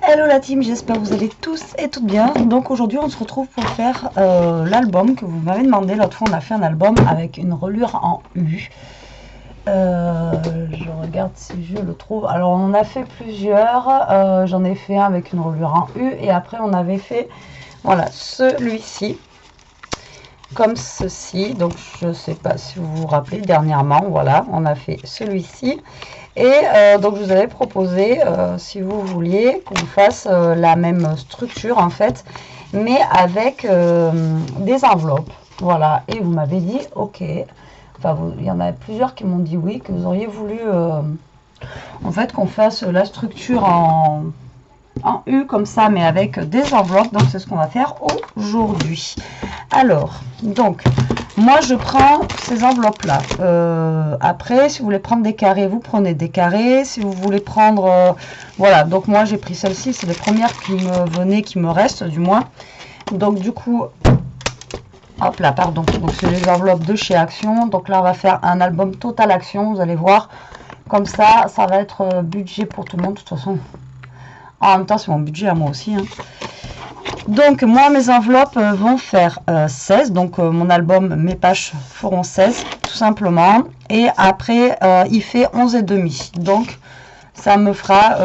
Hello la team, j'espère que vous allez tous et toutes bien. Donc aujourd'hui on se retrouve pour faire l'album que vous m'avez demandé. L'autre fois on a fait un album avec une reliure en U. Je regarde si je le trouve. Alors on en a fait plusieurs. J'en ai fait un avec une reliure en U et après on avait fait voilà celui-ci comme ceci. Donc je sais pas si vous vous rappelez, dernièrement voilà on a fait celui-ci. Et donc je vous avais proposé, si vous vouliez, qu'on fasse la même structure en fait, mais avec des enveloppes. Voilà, et vous m'avez dit ok. Enfin, il y en a plusieurs qui m'ont dit oui, que vous auriez voulu en fait qu'on fasse la structure en U comme ça, mais avec des enveloppes. Donc c'est ce qu'on va faire aujourd'hui. Alors, donc moi je prends ces enveloppes là. Après, si vous voulez prendre des carrés, vous prenez des carrés. Si vous voulez prendre voilà, donc moi j'ai pris celle-ci, c'est les premières qui me venaient, qui me restent du moins. Donc du coup, hop là, pardon, donc c'est les enveloppes de chez Action. Donc là on va faire un album Total Action, vous allez voir. Comme ça va être budget pour tout le monde de toute façon. En même temps c'est mon budget à moi aussi hein. Donc moi mes enveloppes vont faire 16, donc mon album, mes pages feront 16 tout simplement, et après il fait 11,5, donc ça me fera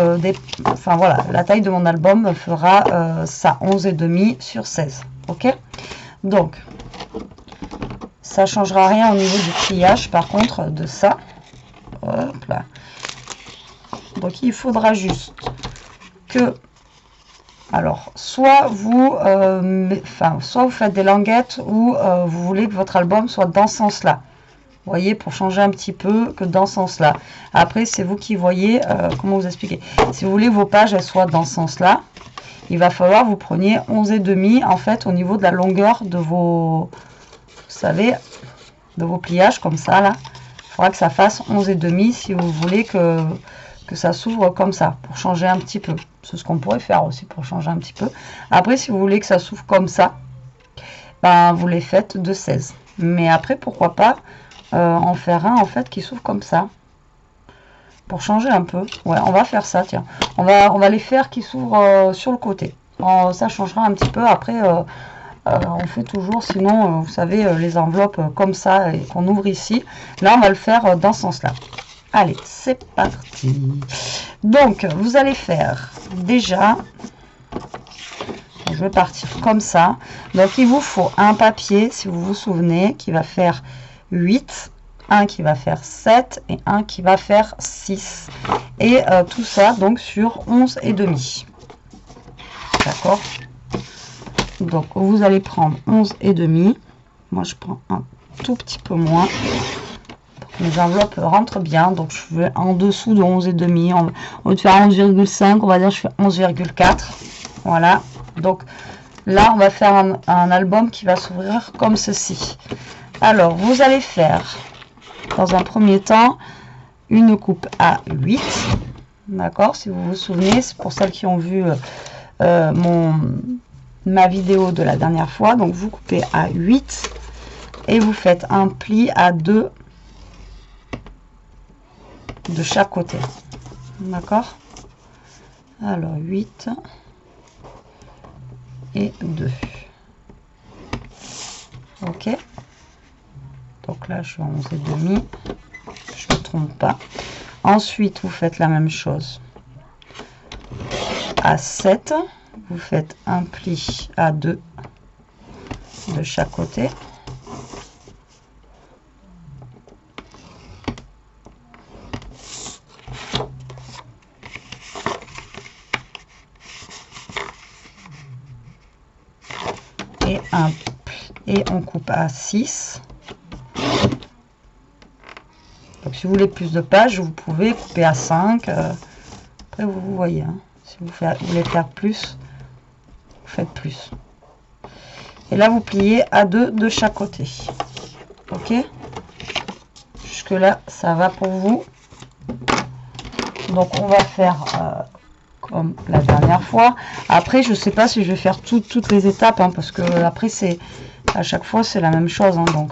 enfin voilà, la taille de mon album me fera ça, 11,5 sur 16, ok. Donc ça changera rien au niveau du pliage par contre de ça, hop là. Donc il faudra juste que, alors, soit vous faites des languettes ou vous voulez que votre album soit dans ce sens-là. Vous voyez, pour changer un petit peu que dans ce sens-là. Après, c'est vous qui voyez comment vous expliquer. Si vous voulez que vos pages elles soient dans ce sens-là, il va falloir vous preniez 11,5 en fait au niveau de la longueur de vos, vous savez, de vos pliages comme ça là. Il faudra que ça fasse 11,5 si vous voulez que ça s'ouvre comme ça, pour changer un petit peu. C'est ce qu'on pourrait faire aussi pour changer un petit peu. Après, si vous voulez que ça s'ouvre comme ça, ben vous les faites de 16. Mais après, pourquoi pas en faire un en fait qui s'ouvre comme ça, pour changer un peu. Ouais, on va faire ça, tiens. On va les faire qui s'ouvrent sur le côté. Ça changera un petit peu. Après, on fait toujours, sinon, vous savez, les enveloppes comme ça et qu'on ouvre ici. Là, on va le faire dans ce sens-là. Allez, c'est parti. Donc, vous allez faire déjà, je vais partir comme ça. Donc, il vous faut un papier, si vous vous souvenez, qui va faire 8, un qui va faire 7 et un qui va faire 6. Et tout ça, donc, sur 11,5. D'accord? Donc, vous allez prendre 11,5. Moi, je prends un tout petit peu moins. Les enveloppes rentrent bien, donc je vais en dessous de 11,5. Au lieu de faire 11,5, on va dire je fais 11,4. Voilà, donc là on va faire un album qui va s'ouvrir comme ceci. Alors vous allez faire dans un premier temps une coupe à 8, d'accord, si vous vous souvenez, c'est pour celles qui ont vu ma vidéo de la dernière fois. Donc vous coupez à 8 et vous faites un pli à 2 de chaque côté, d'accord. Alors 8 et 2, ok. Donc là je suis à 11,5, je ne me trompe pas. Ensuite vous faites la même chose à 7, vous faites un pli à 2 de chaque côté. Et on coupe à 6. Donc si vous voulez plus de pages, vous pouvez couper à 5. Après vous voyez, hein, si vous voulez faire plus, vous faites plus. Et là vous pliez à 2 de chaque côté. Ok, jusque là ça va pour vous. Donc on va faire comme la dernière fois. Après je sais pas si je vais faire toutes les étapes hein, parce que après c'est à chaque fois c'est la même chose hein, donc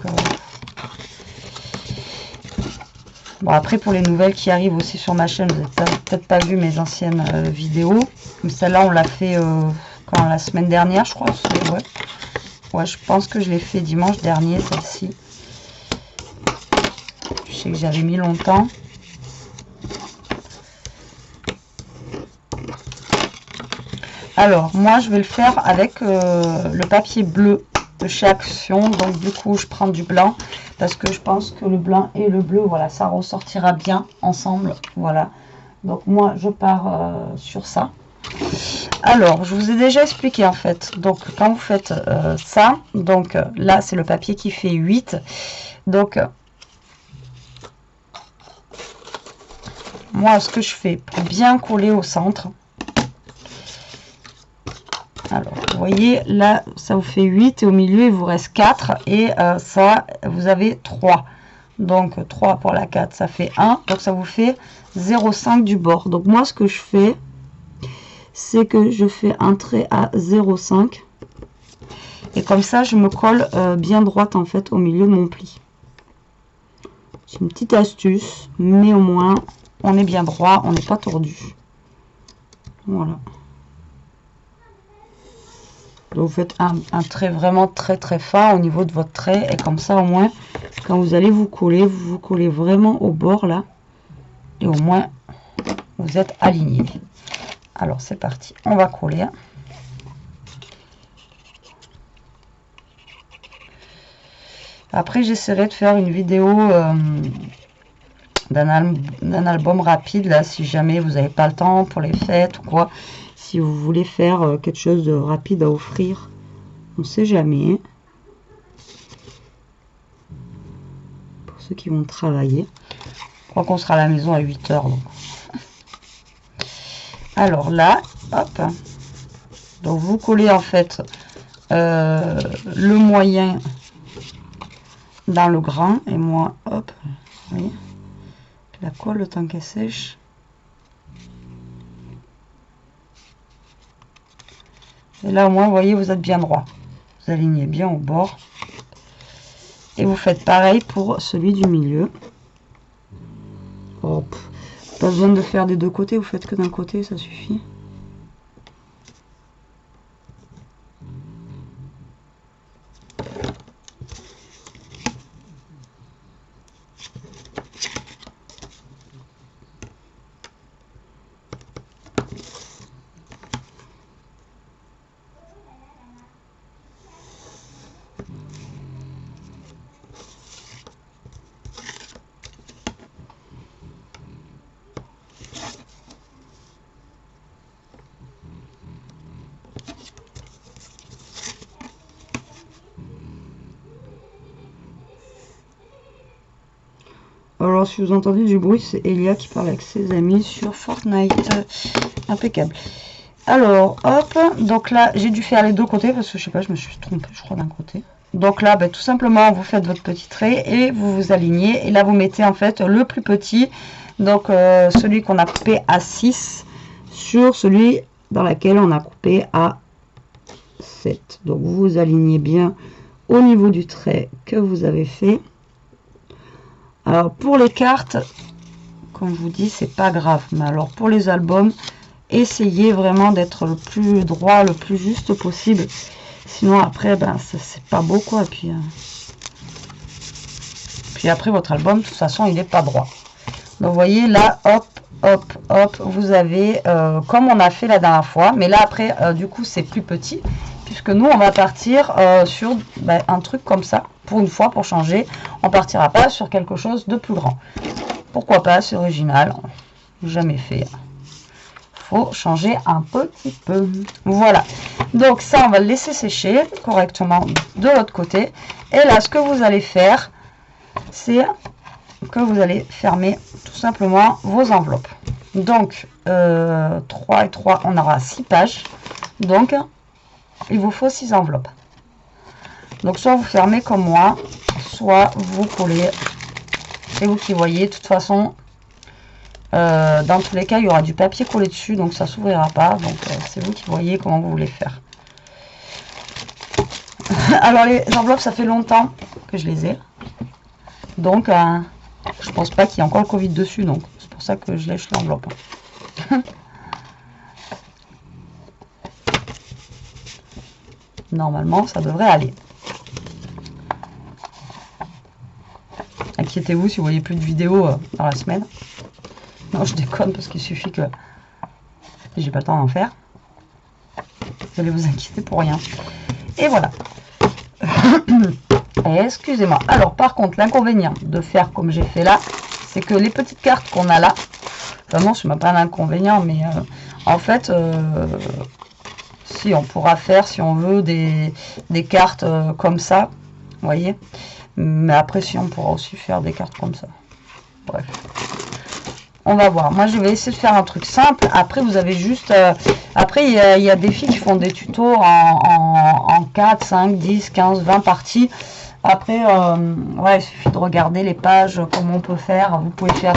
Bon, après, pour les nouvelles qui arrivent aussi sur ma chaîne, vous n'avez peut-être pas vu mes anciennes vidéos. Mais celle-là, on l'a fait quand la semaine dernière, je crois. Ouais. Ouais, je pense que je l'ai fait dimanche dernier, celle-ci. Je sais que j'avais mis longtemps. Alors, moi, je vais le faire avec le papier bleu de chez Action. Donc, du coup, je prends du blanc parce que je pense que le blanc et le bleu, voilà, ça ressortira bien ensemble. Voilà. Donc, moi, je pars sur ça. Alors, je vous ai déjà expliqué, en fait. Donc, quand vous faites ça, donc là, c'est le papier qui fait 8. Donc, moi, ce que je fais pour bien coller au centre, alors, vous voyez, là, ça vous fait 8 et au milieu, il vous reste 4 et ça, vous avez 3. Donc, 3 pour la 4, ça fait 1. Donc, ça vous fait 0,5 du bord. Donc, moi, ce que je fais, c'est que je fais un trait à 0,5. Et comme ça, je me colle bien droite, en fait, au milieu de mon pli. C'est une petite astuce, mais au moins, on est bien droit, on n'est pas tordu. Voilà. Donc, vous faites un trait vraiment très très fin au niveau de votre trait. Et comme ça, au moins, quand vous allez vous vous collez vraiment au bord là. Et au moins, vous êtes aligné. Alors, c'est parti. On va coller. Après, j'essaierai de faire une vidéo d'un album rapide. Là, si jamais vous n'avez pas le temps pour les fêtes ou quoi. Si vous voulez faire quelque chose de rapide à offrir, on ne sait jamais. Pour ceux qui vont travailler. Je crois qu'on sera à la maison à 8 h. Donc. Alors là, hop. Donc vous collez en fait le moyen dans le grand. Et moi, hop, vous voyez, je la colle le temps qu'elle sèche. Et là, au moins, vous voyez, vous êtes bien droit. Vous alignez bien au bord. Et vous faites pareil pour celui du milieu. Hop. Pas besoin de faire des deux côtés, vous faites que d'un côté, ça suffit. Alors, si vous entendez du bruit, c'est Elia qui parle avec ses amis sur Fortnite. Impeccable. Alors, hop. Donc là, j'ai dû faire les deux côtés parce que je sais pas, je me suis trompée, je crois, d'un côté. Donc là, tout simplement, vous faites votre petit trait et vous vous alignez. Et là, vous mettez en fait le plus petit, donc celui qu'on a coupé à 6 sur celui dans lequel on a coupé à 7. Donc, vous vous alignez bien au niveau du trait que vous avez fait. Alors pour les cartes, comme je vous dis, c'est pas grave. Mais alors pour les albums, essayez vraiment d'être le plus droit, le plus juste possible. Sinon après, c'est pas beau quoi. Puis après votre album, de toute façon, il n'est pas droit. Donc vous voyez là, hop, hop, hop, vous avez comme on a fait la dernière fois. Mais là après, du coup, c'est plus petit. Puisque nous, on va partir sur un truc comme ça. Pour une fois, pour changer, on partira pas sur quelque chose de plus grand. Pourquoi pas, c'est original, jamais fait. Faut changer un petit peu. Voilà. Donc ça, on va le laisser sécher correctement de l'autre côté. Et là, ce que vous allez faire, c'est que vous allez fermer tout simplement vos enveloppes. Donc, 3 et 3, on aura 6 pages. Donc, il vous faut 6 enveloppes. Donc soit vous fermez comme moi, soit vous collez. C'est vous qui voyez. De toute façon, dans tous les cas, il y aura du papier collé dessus, donc ça s'ouvrira pas. Donc c'est vous qui voyez comment vous voulez faire. Alors les enveloppes, ça fait longtemps que je les ai. Donc Je pense pas qu'il y ait encore le Covid dessus, donc c'est pour ça que je lèche l'enveloppe. Normalement, ça devrait aller. Inquiétez-vous si vous voyez plus de vidéos dans la semaine. Non, je déconne parce qu'il suffit que j'ai pas le temps d'en faire. Vous allez vous inquiéter pour rien. Et voilà. Excusez-moi. Alors, par contre, l'inconvénient de faire comme j'ai fait là, c'est que les petites cartes qu'on a là, vraiment, c'est même pas un inconvénient, mais en fait, si on pourra faire, si on veut, des cartes comme ça, vous voyez. Mais après, si on pourra aussi faire des cartes comme ça. Bref. On va voir. Moi, je vais essayer de faire un truc simple. Après, vous avez juste... après, il y a des filles qui font des tutos en 4, 5, 10, 15, 20 parties. Après, ouais, il suffit de regarder les pages, comment on peut faire. Vous pouvez faire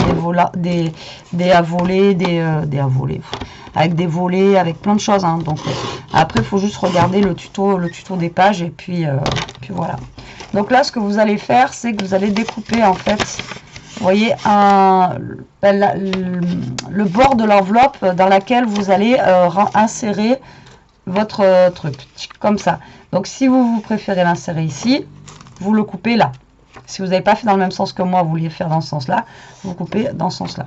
des à voler, des à voler, avec des volets, avec plein de choses. Hein. Donc, après, il faut juste regarder le tuto des pages et puis voilà. Donc là, ce que vous allez faire, c'est que vous allez découper, en fait, vous voyez, le bord de l'enveloppe dans laquelle vous allez insérer votre truc, comme ça. Donc, si vous préférez l'insérer ici, vous le coupez là. Si vous n'avez pas fait dans le même sens que moi, vous vouliez faire dans ce sens-là, vous coupez dans ce sens-là.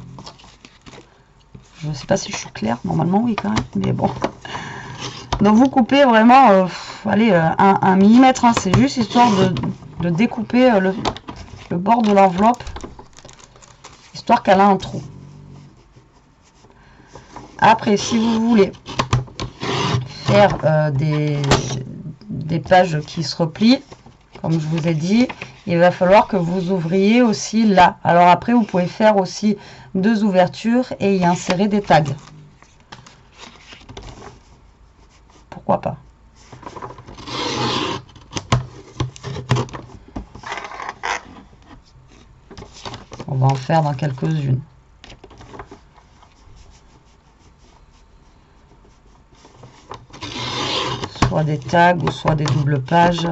Je ne sais pas si je suis claire, normalement oui quand même, mais bon. Donc vous coupez vraiment, allez, 1 millimètre, hein, c'est juste histoire de découper le bord de l'enveloppe, histoire qu'elle a un trou. Après, si vous voulez faire des pages qui se replient, comme je vous ai dit, il va falloir que vous ouvriez aussi là. Alors après, vous pouvez faire aussi 2 ouvertures et y insérer des tags. Pourquoi pas? On va en faire dans quelques-unes. Soit des tags ou soit des doubles pages.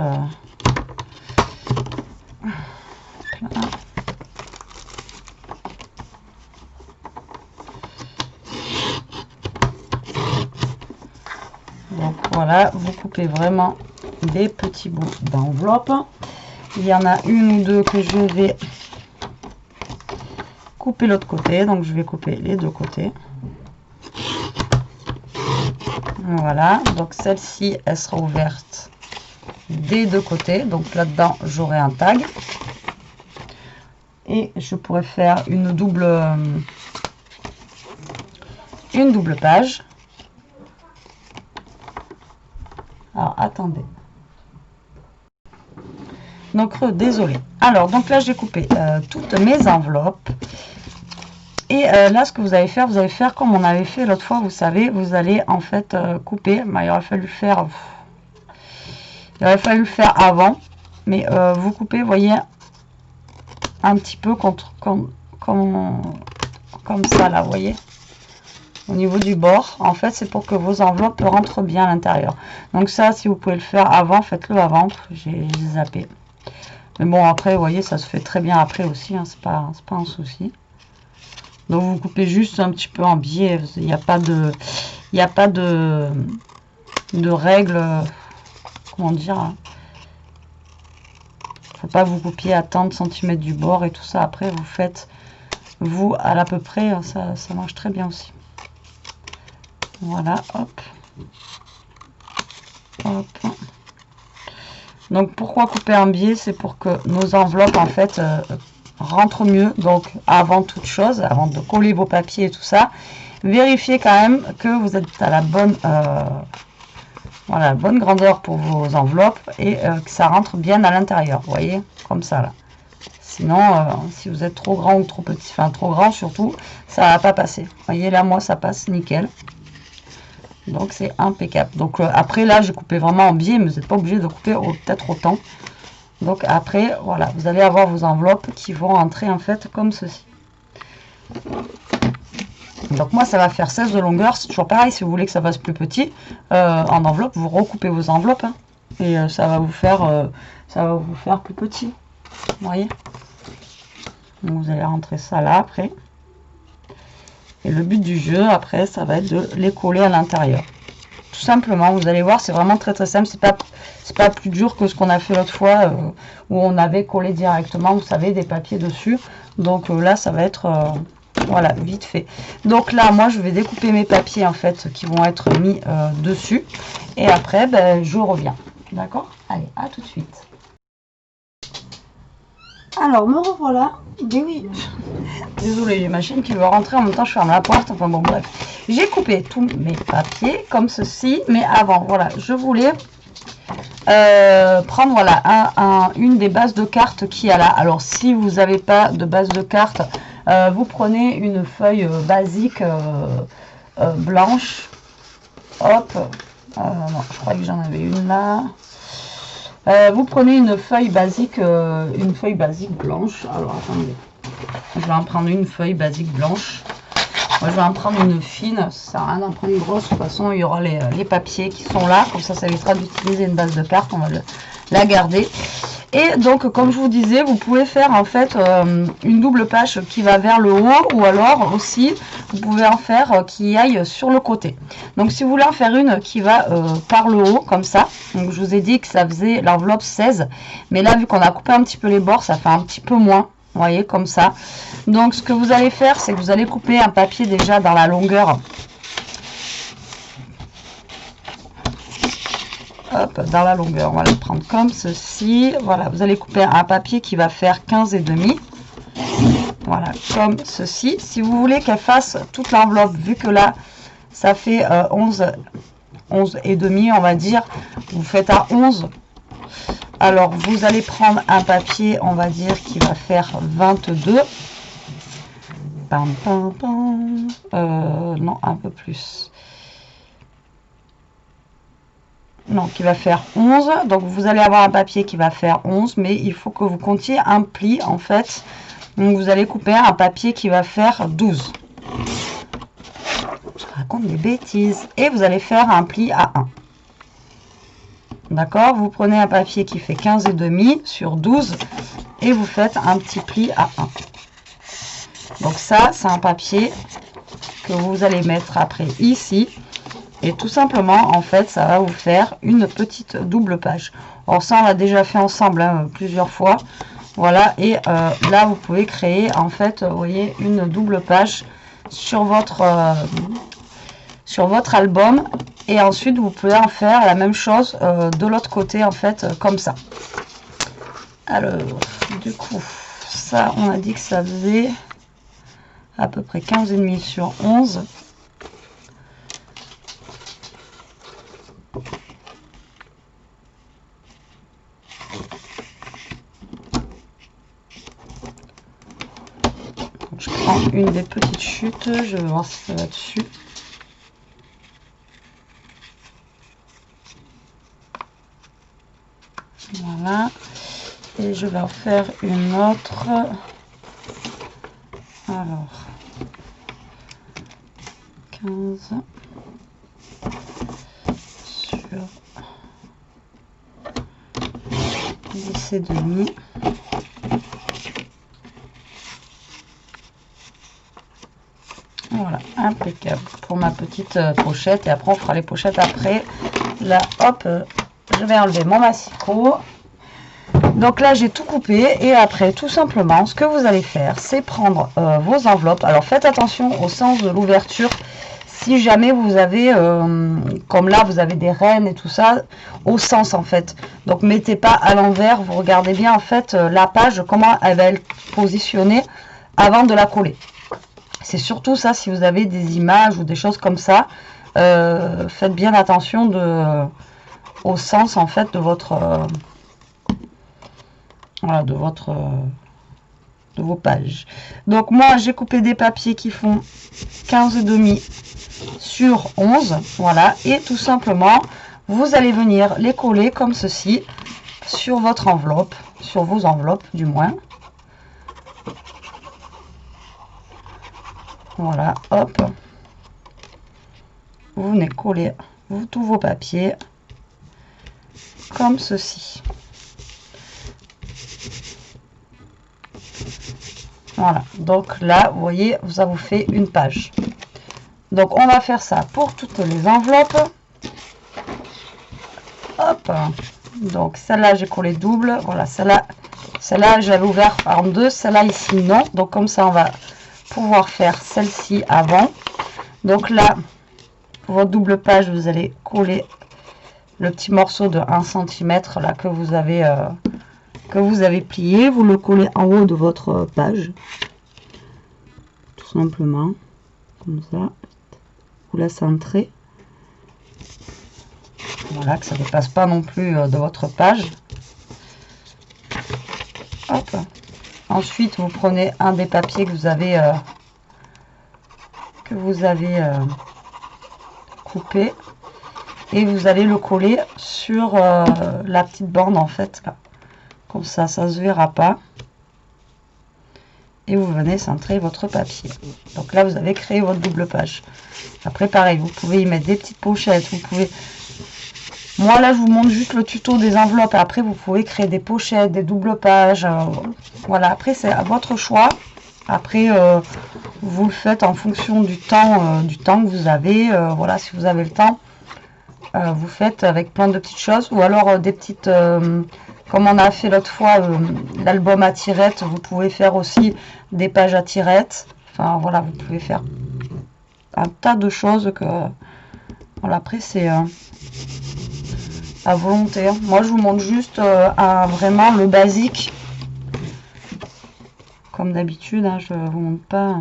Donc voilà, vous coupez vraiment des petits bouts d'enveloppe. Il y en a une ou deux que je vais couper l'autre côté, donc je vais couper les deux côtés. Voilà, donc celle-ci, elle sera ouverte des deux côtés, donc là-dedans, j'aurai un tag. Et je pourrais faire une double page. Alors, attendez. Donc, désolé. Alors, donc là, j'ai coupé toutes mes enveloppes. Et là, ce que vous allez faire comme on avait fait l'autre fois, vous savez, vous allez en fait couper. Bah, il aurait fallu le faire avant. Mais vous coupez, vous voyez, un petit peu comme ça, là, vous voyez. Au niveau du bord, en fait, c'est pour que vos enveloppes rentrent bien à l'intérieur. Donc ça, si vous pouvez le faire avant, faites-le avant. J'ai zappé. Mais bon, après, vous voyez, ça se fait très bien après aussi. Hein, c'est pas un souci. Donc vous coupez juste un petit peu en biais. Il n'y a pas de règles. Comment dire, hein. Faut pas vous coupiez à tant de centimètres du bord et tout ça. Après, vous faites vous à l'à peu près. Ça marche très bien aussi. Voilà, hop. Hop. Donc pourquoi couper en biais? C'est pour que nos enveloppes en fait rentrent mieux. Donc avant toute chose, avant de coller vos papiers et tout ça, vérifiez quand même que vous êtes à la bonne voilà, bonne grandeur pour vos enveloppes et que ça rentre bien à l'intérieur. Vous voyez, comme ça là. Sinon, si vous êtes trop grand ou trop petit, enfin trop grand surtout, ça va pas passer. Vous voyez là, moi ça passe nickel. Donc c'est impeccable. Donc après là j'ai coupé vraiment en biais, mais vous n'êtes pas obligé de couper peut-être autant. Donc après voilà, vous allez avoir vos enveloppes qui vont entrer en fait comme ceci. Donc moi ça va faire 16 de longueur, c'est toujours pareil. Si vous voulez que ça fasse plus petit en enveloppe, vous recoupez vos enveloppes hein, et ça va vous faire plus petit. Vous voyez. Donc, vous allez rentrer ça là après. Et le but du jeu après, ça va être de les coller à l'intérieur. Tout simplement, vous allez voir, c'est vraiment très très simple. C'est pas plus dur que ce qu'on a fait l'autre fois où on avait collé directement, vous savez, des papiers dessus. Donc là, ça va être voilà, vite fait. Donc là, moi, je vais découper mes papiers en fait qui vont être mis dessus. Et après, ben, je reviens. D'accord? Allez, à tout de suite. Alors, me revoilà. Mais oui. Désolée, j'ai ma chienne qui veut rentrer en même temps, je ferme la porte. Enfin bon, bref. J'ai coupé tous mes papiers comme ceci. Mais avant, voilà, je voulais prendre voilà, une des bases de cartes qu'il y a là. Alors, si vous n'avez pas de base de cartes, vous prenez une feuille basique blanche. Hop. Non, je crois que j'en avais une là. Vous prenez une feuille basique blanche. Alors attendez, je vais en prendre une feuille basique blanche. Moi je vais en prendre une fine, ça sert à rien d'en prendre une grosse. De toute façon il y aura les papiers qui sont là, comme ça évitera d'utiliser une base de carte, on va la garder. Et donc comme je vous disais, vous pouvez faire en fait une double page qui va vers le haut, ou alors aussi vous pouvez en faire qui aille sur le côté. Donc si vous voulez en faire une qui va par le haut comme ça, donc je vous ai dit que ça faisait l'enveloppe 16, mais là vu qu'on a coupé un petit peu les bords, ça fait un petit peu moins, vous voyez, comme ça. Donc ce que vous allez faire, c'est que vous allez couper un papier déjà dans la longueur. Hop, dans la longueur, on va le prendre comme ceci. Voilà, vous allez couper un papier qui va faire 15,5. Voilà, comme ceci. Si vous voulez qu'elle fasse toute l'enveloppe, vu que là, ça fait 11,5, on va dire, vous faites à 11. Alors, vous allez prendre un papier, on va dire, qui va faire 22. Pam, pam, pam. Non, un peu plus. Non, qui va faire 11. Donc vous allez avoir un papier qui va faire 11, mais il faut que vous comptiez un pli en fait. Donc vous allez couper un papier qui va faire 12. Je raconte des bêtises. Et vous allez faire un pli à 1. D'accord? Vous prenez un papier qui fait 15,5 sur 12 et vous faites un petit pli à 1. Donc ça, c'est un papier que vous allez mettre après ici. Et tout simplement, en fait, ça va vous faire une petite double page. Alors ça, on l'a déjà fait ensemble hein, plusieurs fois. Voilà, et là, vous pouvez créer, en fait, vous voyez, une double page sur votre album. Et ensuite, vous pouvez en faire la même chose de l'autre côté, en fait, comme ça. Alors, du coup, ça, on a dit que ça faisait à peu près 15,5 sur 11. Je prends une des petites chutes, je vais voir si ça va dessus. Voilà. Et je vais en faire une autre. Alors, 15 sur 10,5. Voilà, impeccable pour ma petite pochette. Et après, on fera les pochettes après. Là, hop, je vais enlever mon massicot. Donc là, j'ai tout coupé. Et après, tout simplement, ce que vous allez faire, c'est prendre vos enveloppes. Alors, faites attention au sens de l'ouverture. Si jamais vous avez, comme là, vous avez des rennes et tout ça, au sens, en fait. Donc, mettez pas à l'envers. Vous regardez bien, en fait, la page, comment elle va être positionnée avant de la coller. C'est surtout ça, si vous avez des images ou des choses comme ça, faites bien attention au sens en fait de votre voilà, de vos pages. Donc moi j'ai coupé des papiers qui font 15,5 sur 11, voilà, et tout simplement vous allez venir les coller comme ceci sur votre enveloppe, sur vos enveloppes du moins. Voilà, hop. Vous venez coller tous vos papiers comme ceci. Voilà, donc là, vous voyez, ça vous fait une page. Donc, on va faire ça pour toutes les enveloppes. Hop. Donc, celle-là, j'ai collé double. Voilà, celle-là, j'avais ouvert en deux. Celle-là, ici, non. Donc, comme ça, on va pouvoir faire celle-ci avant. Donc là, pour votre double page, vous allez coller le petit morceau de 1 cm là que vous avez plié. Vous le collez en haut de votre page. Tout simplement. Comme ça. Vous la centrez. Voilà, que ça ne dépasse pas non plus de votre page. Hop. Ensuite, vous prenez un des papiers que vous avez coupé et vous allez le coller sur la petite bande en fait là. Comme ça se verra pas. Et vous venez centrer votre papier. Donc là, vous avez créé votre double page. Après, pareil, vous pouvez y mettre des petites pochettes. Vous pouvez... Moi, là, je vous montre juste le tuto des enveloppes. Après, vous pouvez créer des pochettes, des doubles pages. Voilà, après, c'est à votre choix. Après, vous le faites en fonction du temps que vous avez. Voilà, si vous avez le temps, vous faites avec plein de petites choses. Ou alors des petites... comme on a fait l'autre fois, l'album à tirettes, vous pouvez faire aussi des pages à tirettes. Enfin, voilà, vous pouvez faire un tas de choses que... Voilà, après, c'est à volonté. Moi, je vous montre juste vraiment le basique. Comme d'habitude, hein, je vous montre pas.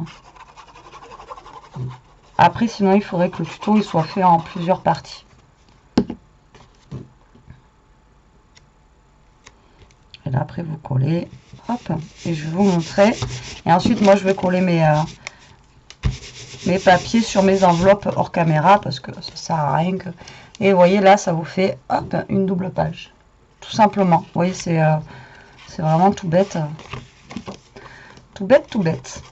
Après, sinon, il faudrait que le tuto il soit fait en plusieurs parties. Et là, après, vous collez. Hop. Et je vais vous montrer. Et ensuite, moi, je vais coller mes papiers sur mes enveloppes hors caméra parce que ça sert à rien que... Et vous voyez, là, ça vous fait, hop, une double page. Tout simplement. Vous voyez, c'est vraiment tout bête. Tout bête, tout bête.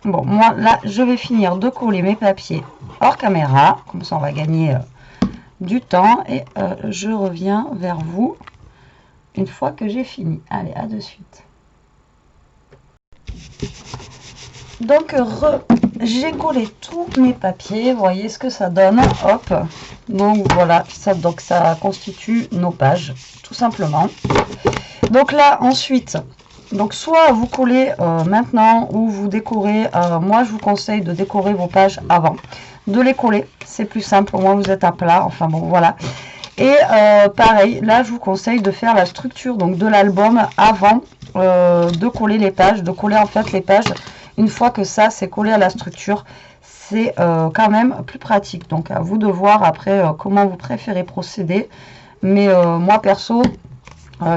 Bon, moi, là, je vais finir de coller mes papiers hors caméra. Comme ça, on va gagner du temps. Et je reviens vers vous une fois que j'ai fini. Allez, à de suite. Donc, j'ai collé tous mes papiers. Vous voyez ce que ça donne. Hop. Donc, voilà. Donc, ça constitue nos pages, tout simplement. Donc là, ensuite... Donc, soit vous collez maintenant ou vous décorez. Moi, je vous conseille de décorer vos pages avant. De les coller, c'est plus simple. Au moins, vous êtes à plat. Enfin, bon, voilà. Et pareil, là, je vous conseille de faire la structure donc de l'album avant de coller les pages. De coller, en fait, les pages. Une fois que ça, c'est collé à la structure, c'est quand même plus pratique. Donc, à vous de voir après comment vous préférez procéder. Mais moi, perso...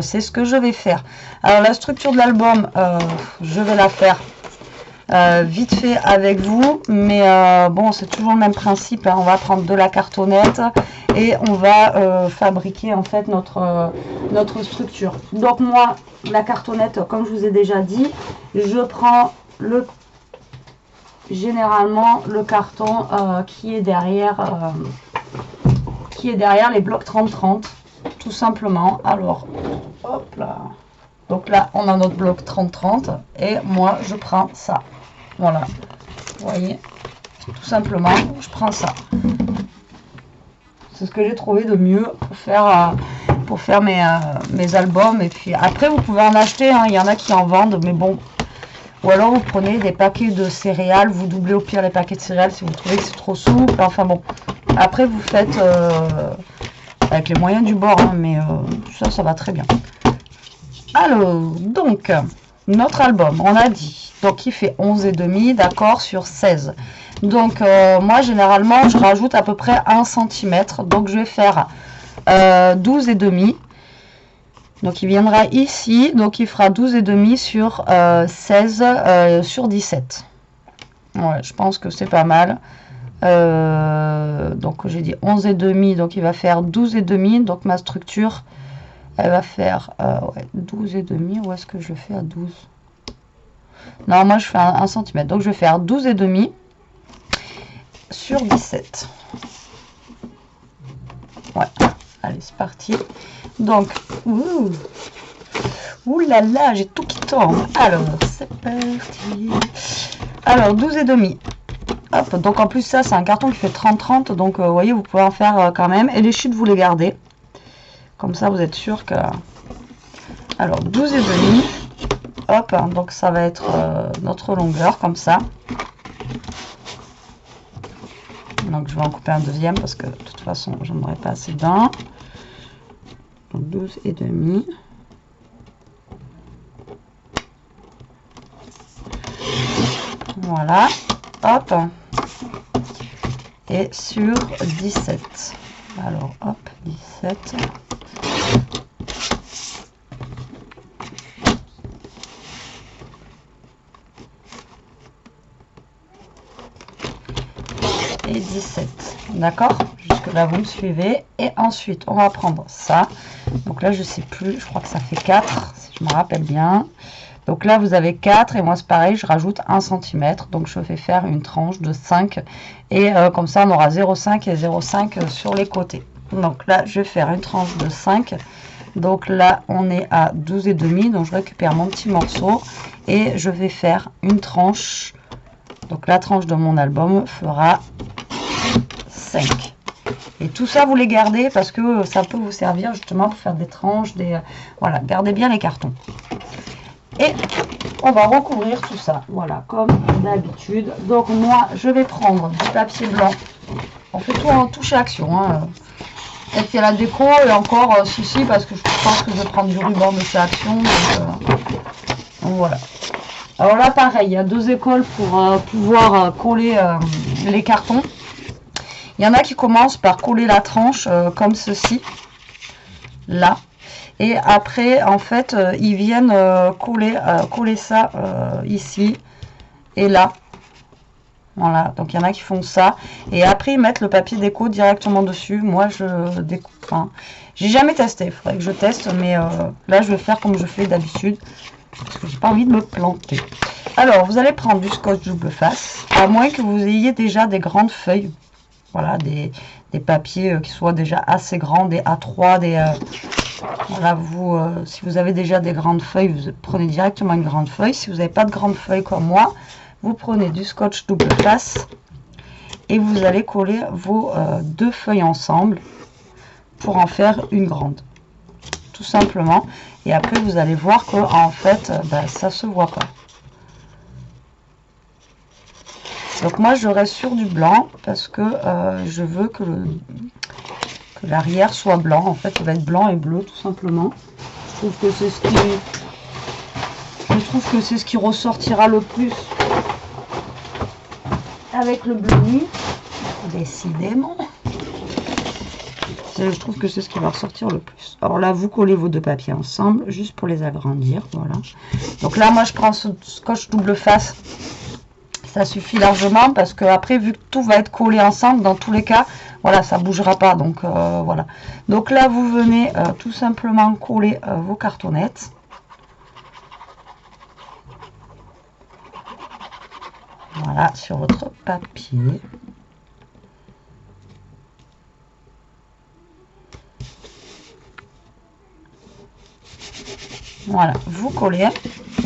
c'est ce que je vais faire. Alors la structure de l'album, je vais la faire vite fait avec vous. Mais bon, c'est toujours le même principe. Hein. On va prendre de la cartonnette et on va fabriquer en fait notre structure. Donc moi, la cartonnette, comme je vous ai déjà dit, je prends généralement le carton qui est derrière les blocs 30-30. Tout simplement. Alors, hop là. Donc là, on a notre bloc 30-30. Et moi, je prends ça. Voilà. Vous voyez. Tout simplement, je prends ça. C'est ce que j'ai trouvé de mieux pour faire mes albums. Et puis après, vous pouvez en acheter. Hein. Il y en a qui en vendent. Mais bon. Ou alors, vous prenez des paquets de céréales. Vous doublez au pire les paquets de céréales si vous trouvez que c'est trop souple. Enfin bon. Après, vous faites... avec les moyens du bord, hein, mais ça va très bien. Alors, donc, notre album, on a dit, donc il fait 11,5, d'accord, sur 16. Donc, moi, généralement, je rajoute à peu près 1 cm. Donc, je vais faire 12,5. Donc, il viendra ici. Donc, il fera 12,5 sur 16 sur 17. Ouais, je pense que c'est pas mal. Donc j'ai dit 11,5, donc il va faire 12,5. Donc ma structure, elle va faire ouais, 12,5. Où est-ce que je le fais à 12? Non, moi je fais 1 cm. Donc je vais faire 12,5 sur 17. Ouais, allez, c'est parti. Donc, ouh là là, j'ai tout quitté. carton. Alors, c'est parti. Alors, 12,5. Hop, donc en plus ça, c'est un carton qui fait 30-30. Donc, vous voyez, vous pouvez en faire quand même. Et les chutes, vous les gardez. Comme ça, vous êtes sûr que... Alors, 12,5. Hop, donc ça va être notre longueur, comme ça. Donc, je vais en couper un deuxième parce que de toute façon, je n'en aurai pas assez d'un. Donc, 12,5. Voilà, hop, et sur 17. Alors, hop, 17. Et 17. D'accord? Jusque là, vous me suivez. Et ensuite, on va prendre ça. Donc là, je sais plus, je crois que ça fait 4, si je me rappelle bien. Donc là, vous avez 4 et moi, c'est pareil, je rajoute 1 cm. Donc, je fais faire une tranche de 5. Et comme ça, on aura 0,5 et 0,5 sur les côtés. Donc là, je vais faire une tranche de 5. Donc là, on est à 12,5. Donc, je récupère mon petit morceau et je vais faire une tranche. Donc, la tranche de mon album fera 5. Et tout ça, vous les gardez parce que ça peut vous servir justement pour faire des tranches. Voilà, gardez bien les cartons. Et on va recouvrir tout ça, voilà, comme d'habitude. Donc moi, je vais prendre du papier blanc. On fait tout en touche à action. Hein. Peut-être qu'il y a la déco et encore, si, parce que je pense que je vais prendre du ruban de chez Action. Donc voilà. Alors là, pareil, il y a 2 écoles pour pouvoir coller les cartons. Il y en a qui commencent par coller la tranche comme ceci, là. Et après, en fait, ils viennent coller ça ici et là. Voilà, donc il y en a qui font ça. Et après, ils mettent le papier déco directement dessus. Moi, je découpe. Enfin, j'ai jamais testé. Il faudrait que je teste. Mais là, je vais faire comme je fais d'habitude. Parce que j'ai pas envie de me planter. Alors, vous allez prendre du scotch double face. À moins que vous ayez déjà des grandes feuilles. Voilà, des papiers qui soient déjà assez grands, des A3, voilà, si vous avez déjà des grandes feuilles, vous prenez directement une grande feuille. Si vous n'avez pas de grande feuille comme moi, vous prenez du scotch double face et vous allez coller vos 2 feuilles ensemble pour en faire une grande. Tout simplement. Et après, vous allez voir que en fait, ça se voit pas. Donc moi, je reste sur du blanc parce que je veux que l'arrière soit blanc. En fait, il va être blanc et bleu, tout simplement. Je trouve que c'est ce qui ressortira le plus avec le bleu nuit. Décidément. Je trouve que c'est ce qui va ressortir le plus. Alors là, vous collez vos 2 papiers ensemble, juste pour les agrandir. Voilà. Donc là, moi, je prends ce scotch double face. Ça suffit largement parce que après, vu que tout va être collé ensemble, dans tous les cas, voilà, ça bougera pas. Donc voilà. Donc là, vous venez tout simplement coller vos cartonnettes. Voilà, sur votre papier. Voilà, vous collez.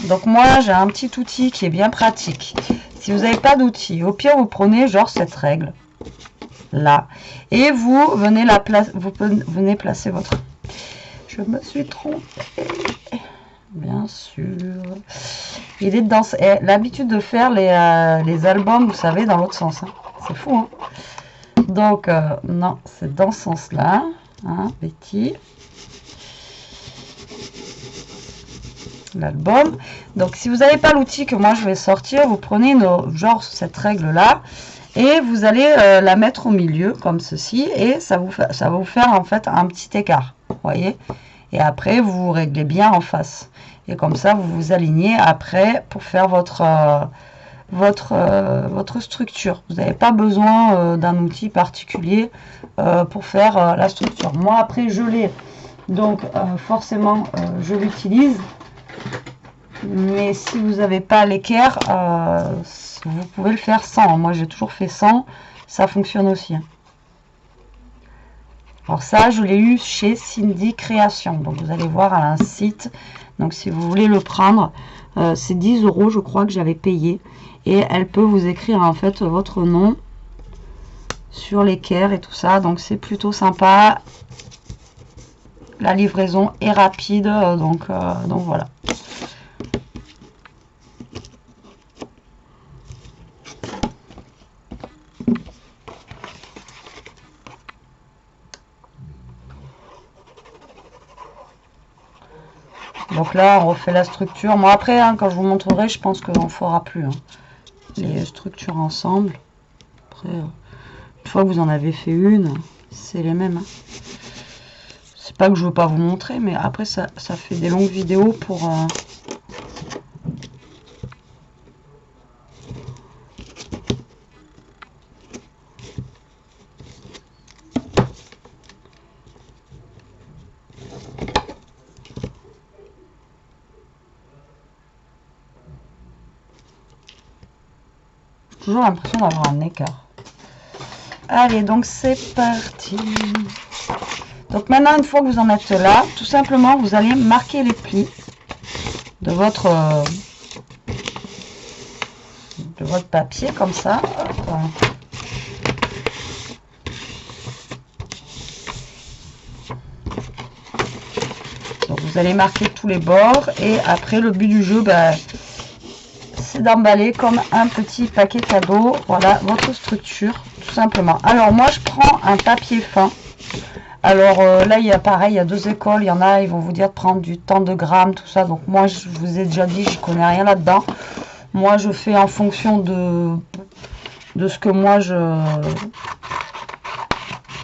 Donc moi, j'ai un petit outil qui est bien pratique. Si vous n'avez pas d'outil, au pire, vous prenez genre cette règle là et vous venez placer votre... Je me suis trompée. Bien sûr. Il est dans l'habitude de faire les albums, vous savez, dans l'autre sens. Hein. C'est fou, hein. Donc, non, c'est dans ce sens-là. Hein, Betty. L'album. Donc, si vous n'avez pas l'outil que moi je vais sortir, vous prenez genre cette règle-là et vous allez la mettre au milieu, comme ceci. Et ça va vous faire en fait un petit écart. Vous voyez? Et après, vous réglez bien en face. Et comme ça, vous vous alignez après pour faire votre structure. Vous n'avez pas besoin d'un outil particulier pour faire la structure. Moi, après, je l'ai. Donc, forcément, je l'utilise. Mais si vous n'avez pas l'équerre, vous pouvez le faire sans. Moi, j'ai toujours fait sans. Ça fonctionne aussi. Alors ça, je l'ai eu chez Cindy Création. Donc vous allez voir, elle a un site. Donc si vous voulez le prendre, c'est 10 € je crois que j'avais payé. Et elle peut vous écrire en fait votre nom sur l'équerre et tout ça. Donc c'est plutôt sympa. La livraison est rapide. Donc voilà. Donc là, on refait la structure. Moi, après, hein, quand je vous montrerai, je pense qu'on ne fera plus les structures ensemble. Après, une fois que vous en avez fait une, c'est les mêmes. C'est pas que je veux pas vous montrer, mais après, ça fait des longues vidéos pour... toujours l'impression d'avoir un écart. Allez, donc c'est parti. Donc maintenant, une fois que vous en êtes là, tout simplement, vous allez marquer les plis de votre papier, comme ça. Donc vous allez marquer tous les bords, et après, le but du jeu, c'est d'emballer comme un petit paquet cadeau, voilà, votre structure, tout simplement. Alors moi, je prends un papier fin. Alors là, il y a pareil, il y a deux écoles. Il y en a, ils vont vous dire de prendre du temps de grammes, tout ça. Donc moi, je vous ai déjà dit, je connais rien là-dedans. Moi, je fais en fonction de ce que moi,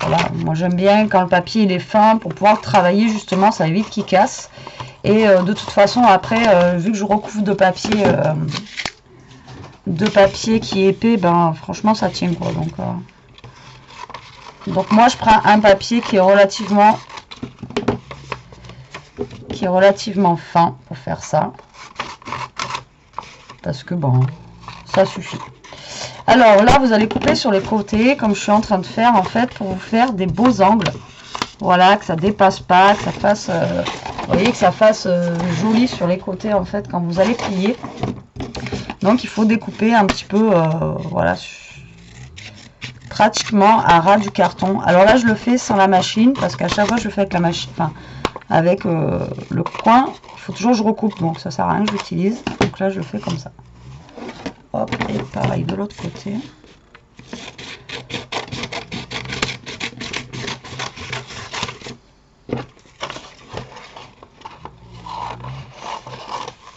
voilà, moi j'aime bien quand le papier il est fin pour pouvoir travailler, justement, ça évite qu'il casse. Et de toute façon, après, vu que je recouvre de papier qui est épais, franchement, ça tient, quoi. Donc moi, je prends un papier qui est relativement fin pour faire ça. Parce que, bon, ça suffit. Alors là, vous allez couper sur les côtés, comme je suis en train de faire, en fait, pour vous faire des beaux angles. Voilà, que ça dépasse pas, que ça fasse... vous voyez, que ça fasse joli sur les côtés, en fait, quand vous allez plier. Donc, il faut découper un petit peu, voilà, pratiquement à ras du carton. Alors là, je le fais sans la machine, parce qu'à chaque fois, je le fais avec la machine, enfin, avec le coin. Il faut toujours que je recoupe, donc ça sert à rien que j'utilise. Donc là, je le fais comme ça. Hop, et pareil de l'autre côté.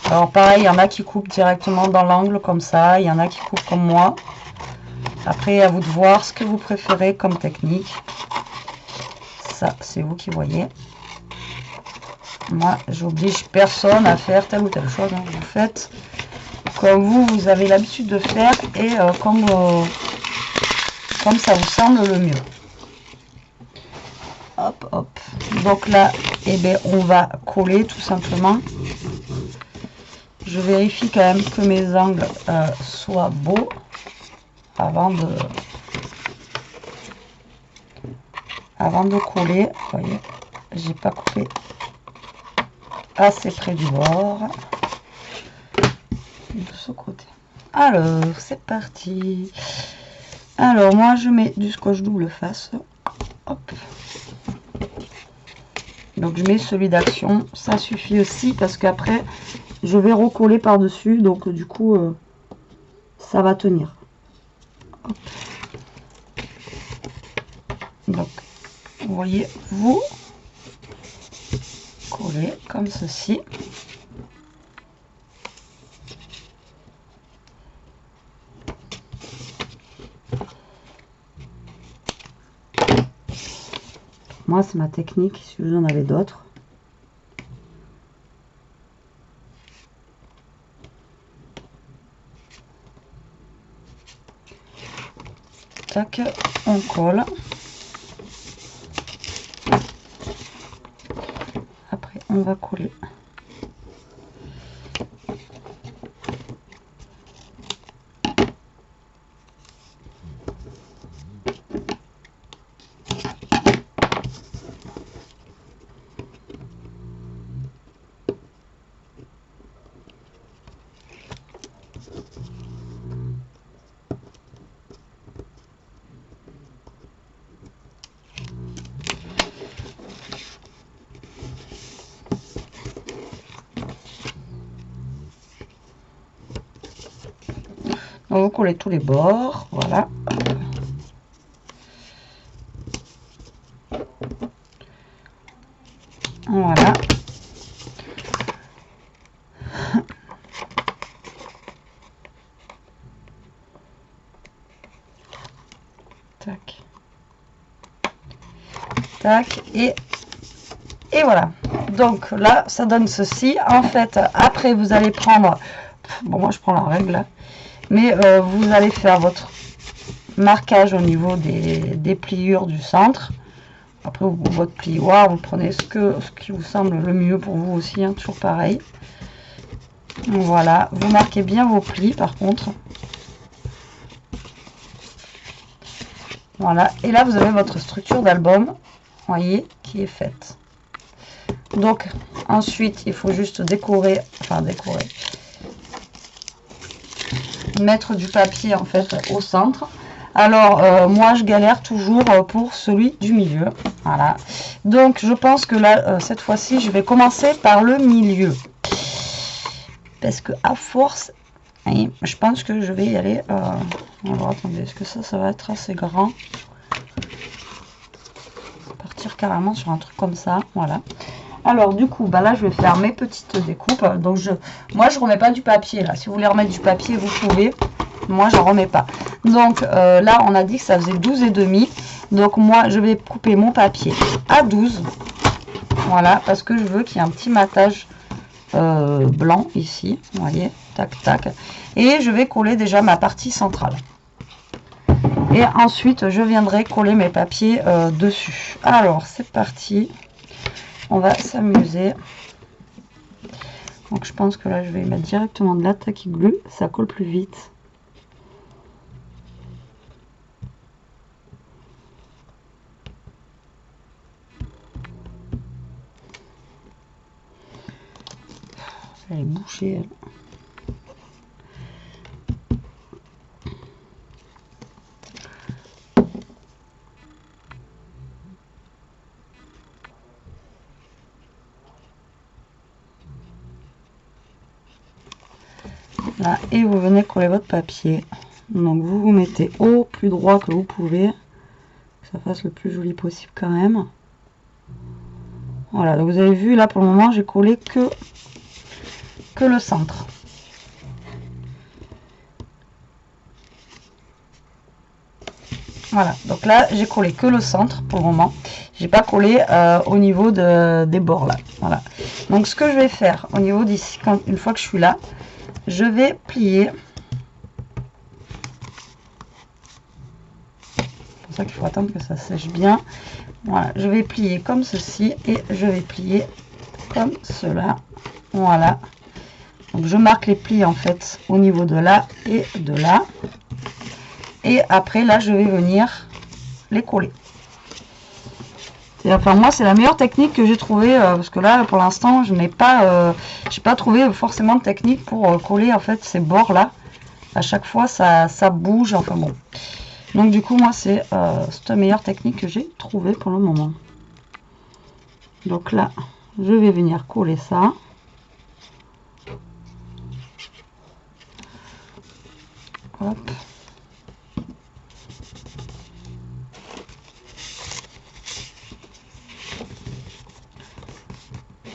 Alors pareil, il y en a qui coupent directement dans l'angle comme ça, il y en a qui coupent comme moi. Après, à vous de voir ce que vous préférez comme technique. Ça, c'est vous qui voyez. Moi, j'oblige personne à faire telle ou telle chose. Hein. Vous faites comme vous avez l'habitude de faire, et comme ça vous semble le mieux. Hop, hop. Donc là, eh bien, on va coller tout simplement. Je vérifie quand même que mes angles soient beaux avant de coller. Vous voyez, j'ai pas coupé assez près du bord de ce côté. Alors, c'est parti. Alors, moi, je mets du scotch double face. Hop. Donc, je mets celui d'action. Ça suffit aussi parce qu'après, je vais recoller par-dessus. Donc, du coup, ça va tenir. Hop. Donc, vous voyez, vous collez comme ceci. Moi, c'est ma technique. Si vous en avez d'autres. Tac, on colle. Après, on va coller. Donc vous collez tous les bords, voilà. Voilà. Tac. Tac. Et voilà. Donc là, ça donne ceci. En fait, après, vous allez prendre... Bon, moi, je prends la règle, là. Mais vous allez faire votre marquage au niveau des pliures du centre. Après, votre plioir, vous prenez ce qui vous semble le mieux pour vous aussi, hein, toujours pareil. Voilà, vous marquez bien vos plis par contre. Voilà, et là vous avez votre structure d'album, voyez, qui est faite. Donc ensuite, il faut juste décorer, mettre du papier en fait au centre. Alors moi je galère toujours pour celui du milieu, voilà. Donc je pense que là cette fois-ci je vais commencer par le milieu. Parce que à force, je pense que je vais y aller. Alors attendez, est-ce que ça va être assez grand? Partir carrément sur un truc comme ça, voilà. Alors du coup, bah là je vais faire mes petites découpes. Donc moi je remets pas du papier là. Si vous voulez remettre du papier, vous pouvez. Moi j'en remets pas. Donc là on a dit que ça faisait 12,5. Donc moi je vais couper mon papier à 12. Voilà, parce que je veux qu'il y ait un petit matage blanc ici, vous voyez, tac tac, et je vais coller déjà ma partie centrale et ensuite je viendrai coller mes papiers dessus. Alors c'est parti, on va s'amuser. Donc je pense que là je vais mettre directement de la tacky glue, ça colle plus vite. Elle est bouchée elle. Là, et vous venez coller votre papier. Donc vous vous mettez au plus droit que vous pouvez, que ça fasse le plus joli possible quand même. Voilà, donc vous avez vu là pour le moment j'ai collé que le centre. Voilà, donc là j'ai collé que le centre pour le moment. J'ai pas collé au niveau des bords là. Voilà. Donc ce que je vais faire au niveau d'ici, une fois que je suis là, je vais plier. C'est pour ça qu'il faut attendre que ça sèche bien. Voilà, je vais plier comme ceci et je vais plier comme cela. Voilà. Donc je marque les plis en fait au niveau de là et de là. Et après là je vais venir les coller. Enfin moi c'est la meilleure technique que j'ai trouvée parce que là pour l'instant je n'ai pas j'ai pas trouvé forcément de technique pour coller en fait ces bords là. À chaque fois ça bouge, enfin bon. Donc du coup moi c'est la meilleure technique que j'ai trouvée pour le moment. Donc là je vais venir coller ça. Hop.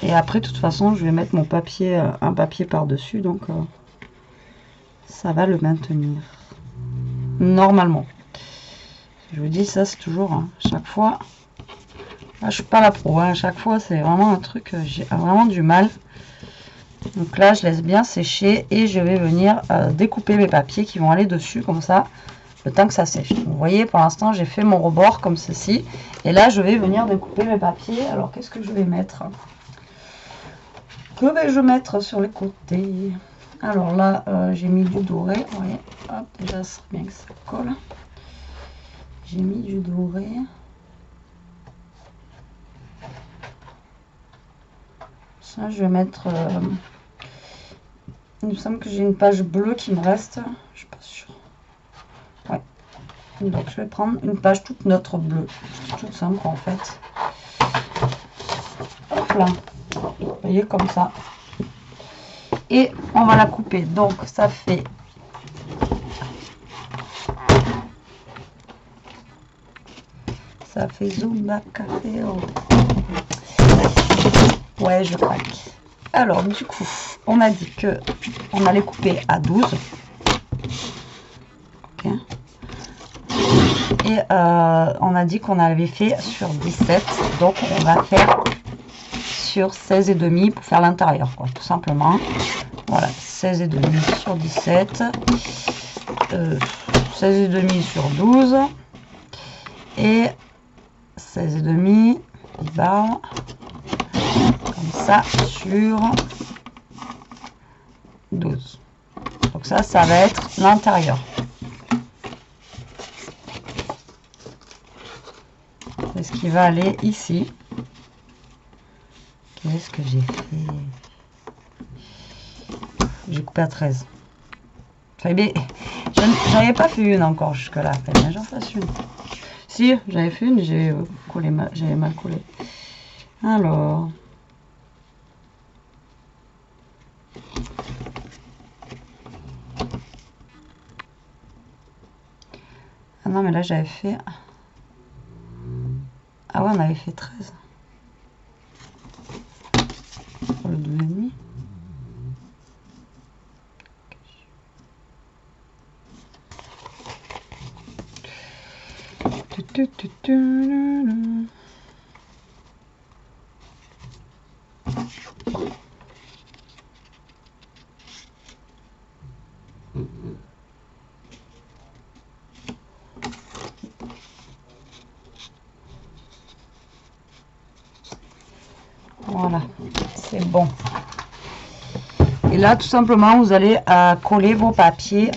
Et après, de toute façon, je vais mettre mon papier, un papier par-dessus, donc ça va le maintenir. Normalement. Je vous dis, ça c'est toujours, hein, chaque fois, là, je suis pas la pro, hein, à chaque fois c'est vraiment un truc, j'ai vraiment du mal. Donc là, je laisse bien sécher et je vais venir découper mes papiers qui vont aller dessus, comme ça, le temps que ça sèche. Donc, vous voyez, pour l'instant, j'ai fait mon rebord comme ceci. Et là, je vais venir découper mes papiers. Alors, qu'est-ce que je vais mettre ? Que vais-je mettre sur les côtés? Alors là, j'ai mis du doré. Vous voyez, hop, déjà, c'est bien que ça colle. J'ai mis du doré. Ça, je vais mettre... il me semble que j'ai une page bleue qui me reste. Je suis pas sûre. Ouais. Donc, je vais prendre une page toute neutre bleue. C'est tout simple, en fait. Hop là. Vous voyez, comme ça. Et on va la couper. Donc, ça fait Ça fait Zumba Café. Oh. Ouais, je craque. Alors, du coup, on a dit que on allait couper à 12. Ok. Et on a dit qu'on avait fait sur 17. Donc, on va faire sur 16,5 pour faire l'intérieur, quoi, tout simplement. Voilà, 16,5 sur 17. 16,5 sur 12. Et 16,5 barres. Comme ça, sur 12. Donc ça va être l'intérieur. C'est ce qui va aller ici. Qu'est-ce que j'ai fait? J'ai coupé à 13. J'avais pas fait une encore jusque là. Mais j'en fasse une. Si, j'avais fait une, j'avais mal collé. Alors. Ah non, mais là j'avais fait... Ah ouais, on avait fait 13. Pour le 12,5. Voilà, c'est bon. Et là, tout simplement, vous allez coller vos papiers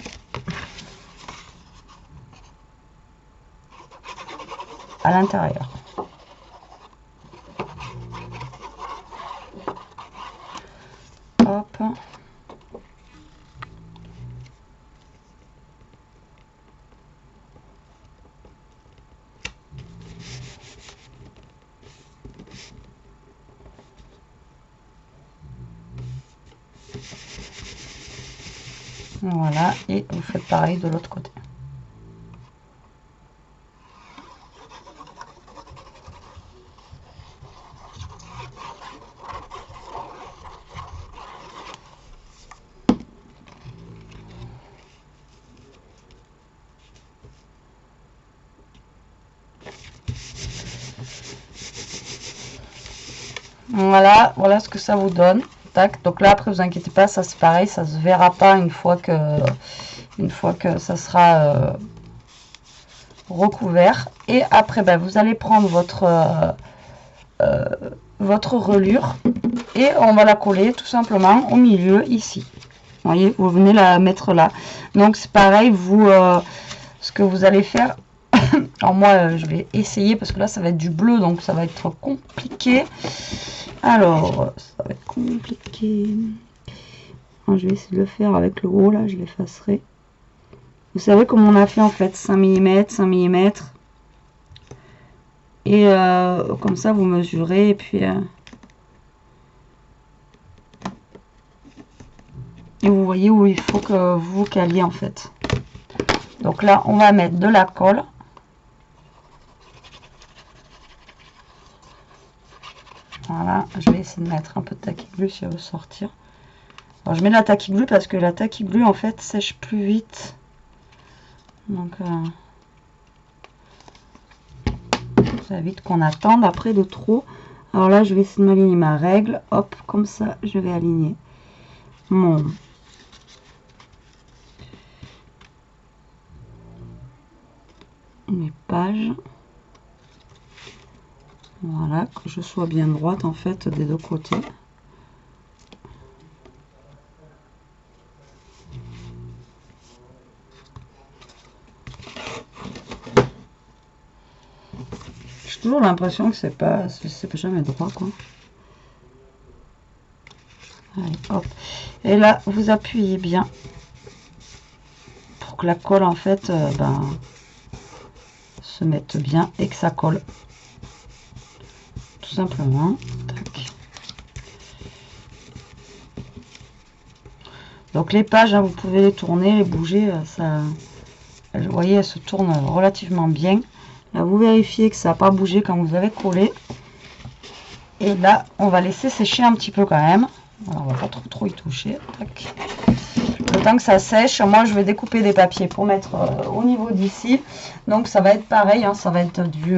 à l'intérieur. Hop. Voilà, et vous faites pareil de l'autre côté. Voilà, voilà ce que ça vous donne. Tac. Donc là, après, vous inquiétez pas, ça c'est pareil, ça se verra pas une fois que ça sera recouvert. Et après, ben, vous allez prendre votre relure et on va la coller tout simplement au milieu ici. Vous voyez, vous venez la mettre là. Donc c'est pareil, vous, ce que vous allez faire. Alors moi, je vais essayer parce que là, ça va être du bleu, donc ça va être compliqué. Alors, ça va être compliqué. Alors, je vais essayer de le faire avec le haut, là, je l'effacerai. Vous savez comme on a fait en fait, 5 mm, 5 mm. Et comme ça, vous mesurez et puis... et vous voyez où il faut que vous caliez en fait. Donc là, on va mettre de la colle. Voilà, je vais essayer de mettre un peu de tacky glue si elle veut sortir. Alors je mets de la tacky glue parce que la tacky glue en fait sèche plus vite. Donc ça évite qu'on attende après de trop. Alors là je vais essayer de m'aligner ma règle. Hop, comme ça je vais aligner mes pages. Voilà, que je sois bien droite en fait des deux côtés. J'ai toujours l'impression que c'est pas jamais droit quoi. Allez, hop. Et là, vous appuyez bien pour que la colle en fait se mette bien et que ça colle. Tout simplement. Tac. Donc les pages, hein, vous pouvez les tourner, les bouger, ça, vous voyez, elles se tournent relativement bien. Là, vous vérifiez que ça n'a pas bougé quand vous avez collé. Et là, on va laisser sécher un petit peu quand même. Alors, on va pas trop y toucher. Tac. Le temps que ça sèche, moi je vais découper des papiers pour mettre au niveau d'ici. Donc ça va être pareil, hein, ça va être du...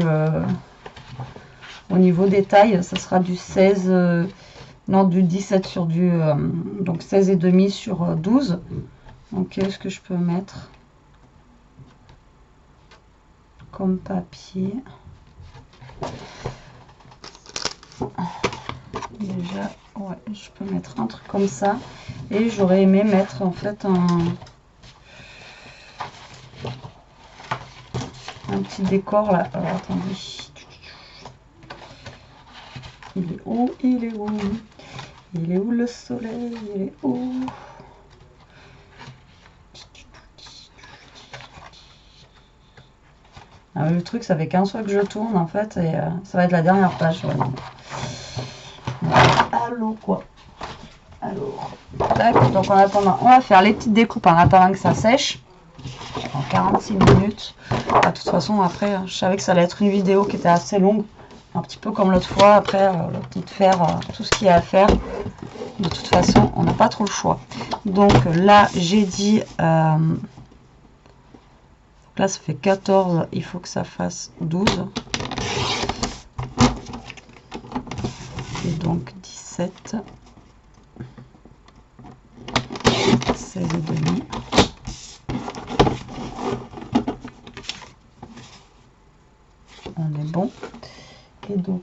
au niveau des tailles, ça sera du 16... non, du 17 sur du... donc 16,5 sur 12. Donc qu'est-ce que je peux mettre comme papier? Déjà, ouais, je peux mettre un truc comme ça. Et j'aurais aimé mettre en fait un petit décor là. Alors attendez. Il est où? Il est où? Il est où le soleil? Il est où? Alors, le truc, ça fait qu'un seul que je tourne en fait. Et ça va être la dernière page. Ouais. Allô quoi. Alors, tac, donc en attendant, on va faire les petites découpes en attendant que ça sèche. En 46 minutes. De toute façon, après, je savais que ça allait être une vidéo qui était assez longue. Un petit peu comme l'autre fois. Après, le temps de faire tout ce qu'il y a à faire. De toute façon, on n'a pas trop le choix. Donc là, j'ai dit... donc là, ça fait 14. Il faut que ça fasse 12. Et donc 17. 16,5. On est bon. Et donc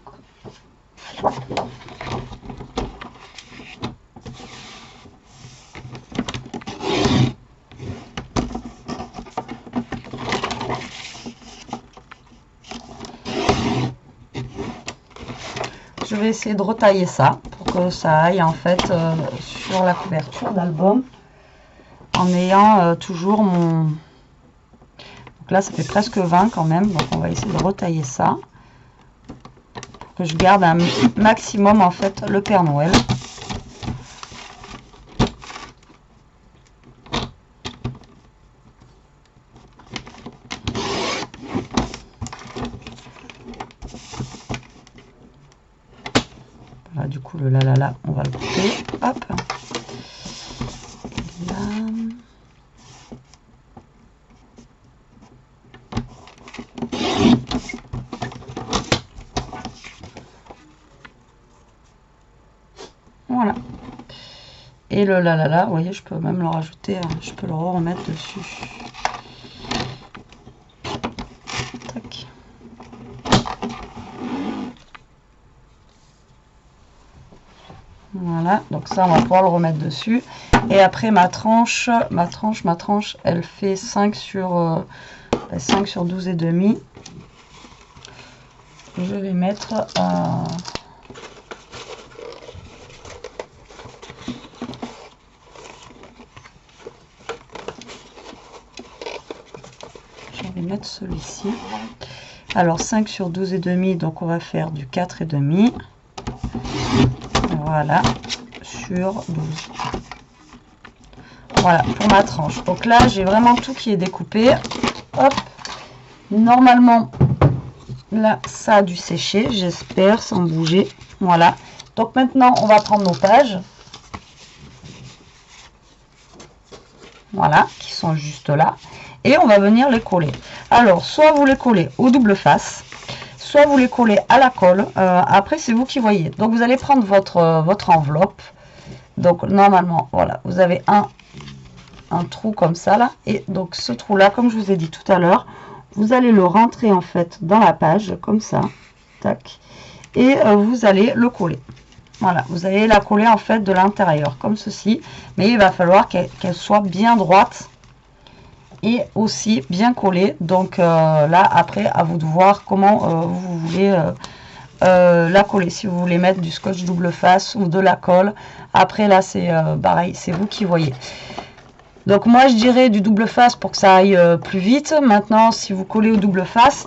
je vais essayer de retailler ça pour que ça aille en fait sur la couverture d'album en ayant toujours mon... Donc là ça fait presque 20 quand même, donc on va essayer de retailler ça pour que je garde un maximum en fait le Père Noël. Voilà, du coup le là là là on va le couper, hop. Et là... Voilà. Et le là là là, vous voyez, je peux même le rajouter, je peux le remettre dessus. Tac. Voilà, donc ça on va pouvoir le remettre dessus. Et après ma tranche, elle fait 5 sur 12,5. Je vais mettre mettre celui-ci. Alors 5 sur 12,5, donc on va faire du 4,5. Voilà, sur 12. Voilà pour ma tranche. Donc là j'ai vraiment tout qui est découpé. Hop, normalement là ça a dû sécher, j'espère, sans bouger. Voilà, donc maintenant on va prendre nos pages. Voilà, qui sont juste là. Et on va venir les coller. Alors, soit vous les collez au double face, soit vous les collez à la colle. Après, c'est vous qui voyez. Donc, vous allez prendre votre enveloppe. Donc, normalement, voilà, vous avez un trou comme ça, là. Et donc, ce trou-là, comme je vous ai dit tout à l'heure, vous allez le rentrer, en fait, dans la page, comme ça. Tac. Et vous allez le coller. Voilà, vous allez la coller, en fait, de l'intérieur, comme ceci. Mais il va falloir qu'elle soit bien droite. Et aussi bien collé. Donc là après à vous de voir comment vous voulez la coller, si vous voulez mettre du scotch double face ou de la colle. Après là c'est pareil, c'est vous qui voyez. Donc moi je dirais du double face pour que ça aille plus vite. Maintenant si vous collez au double face,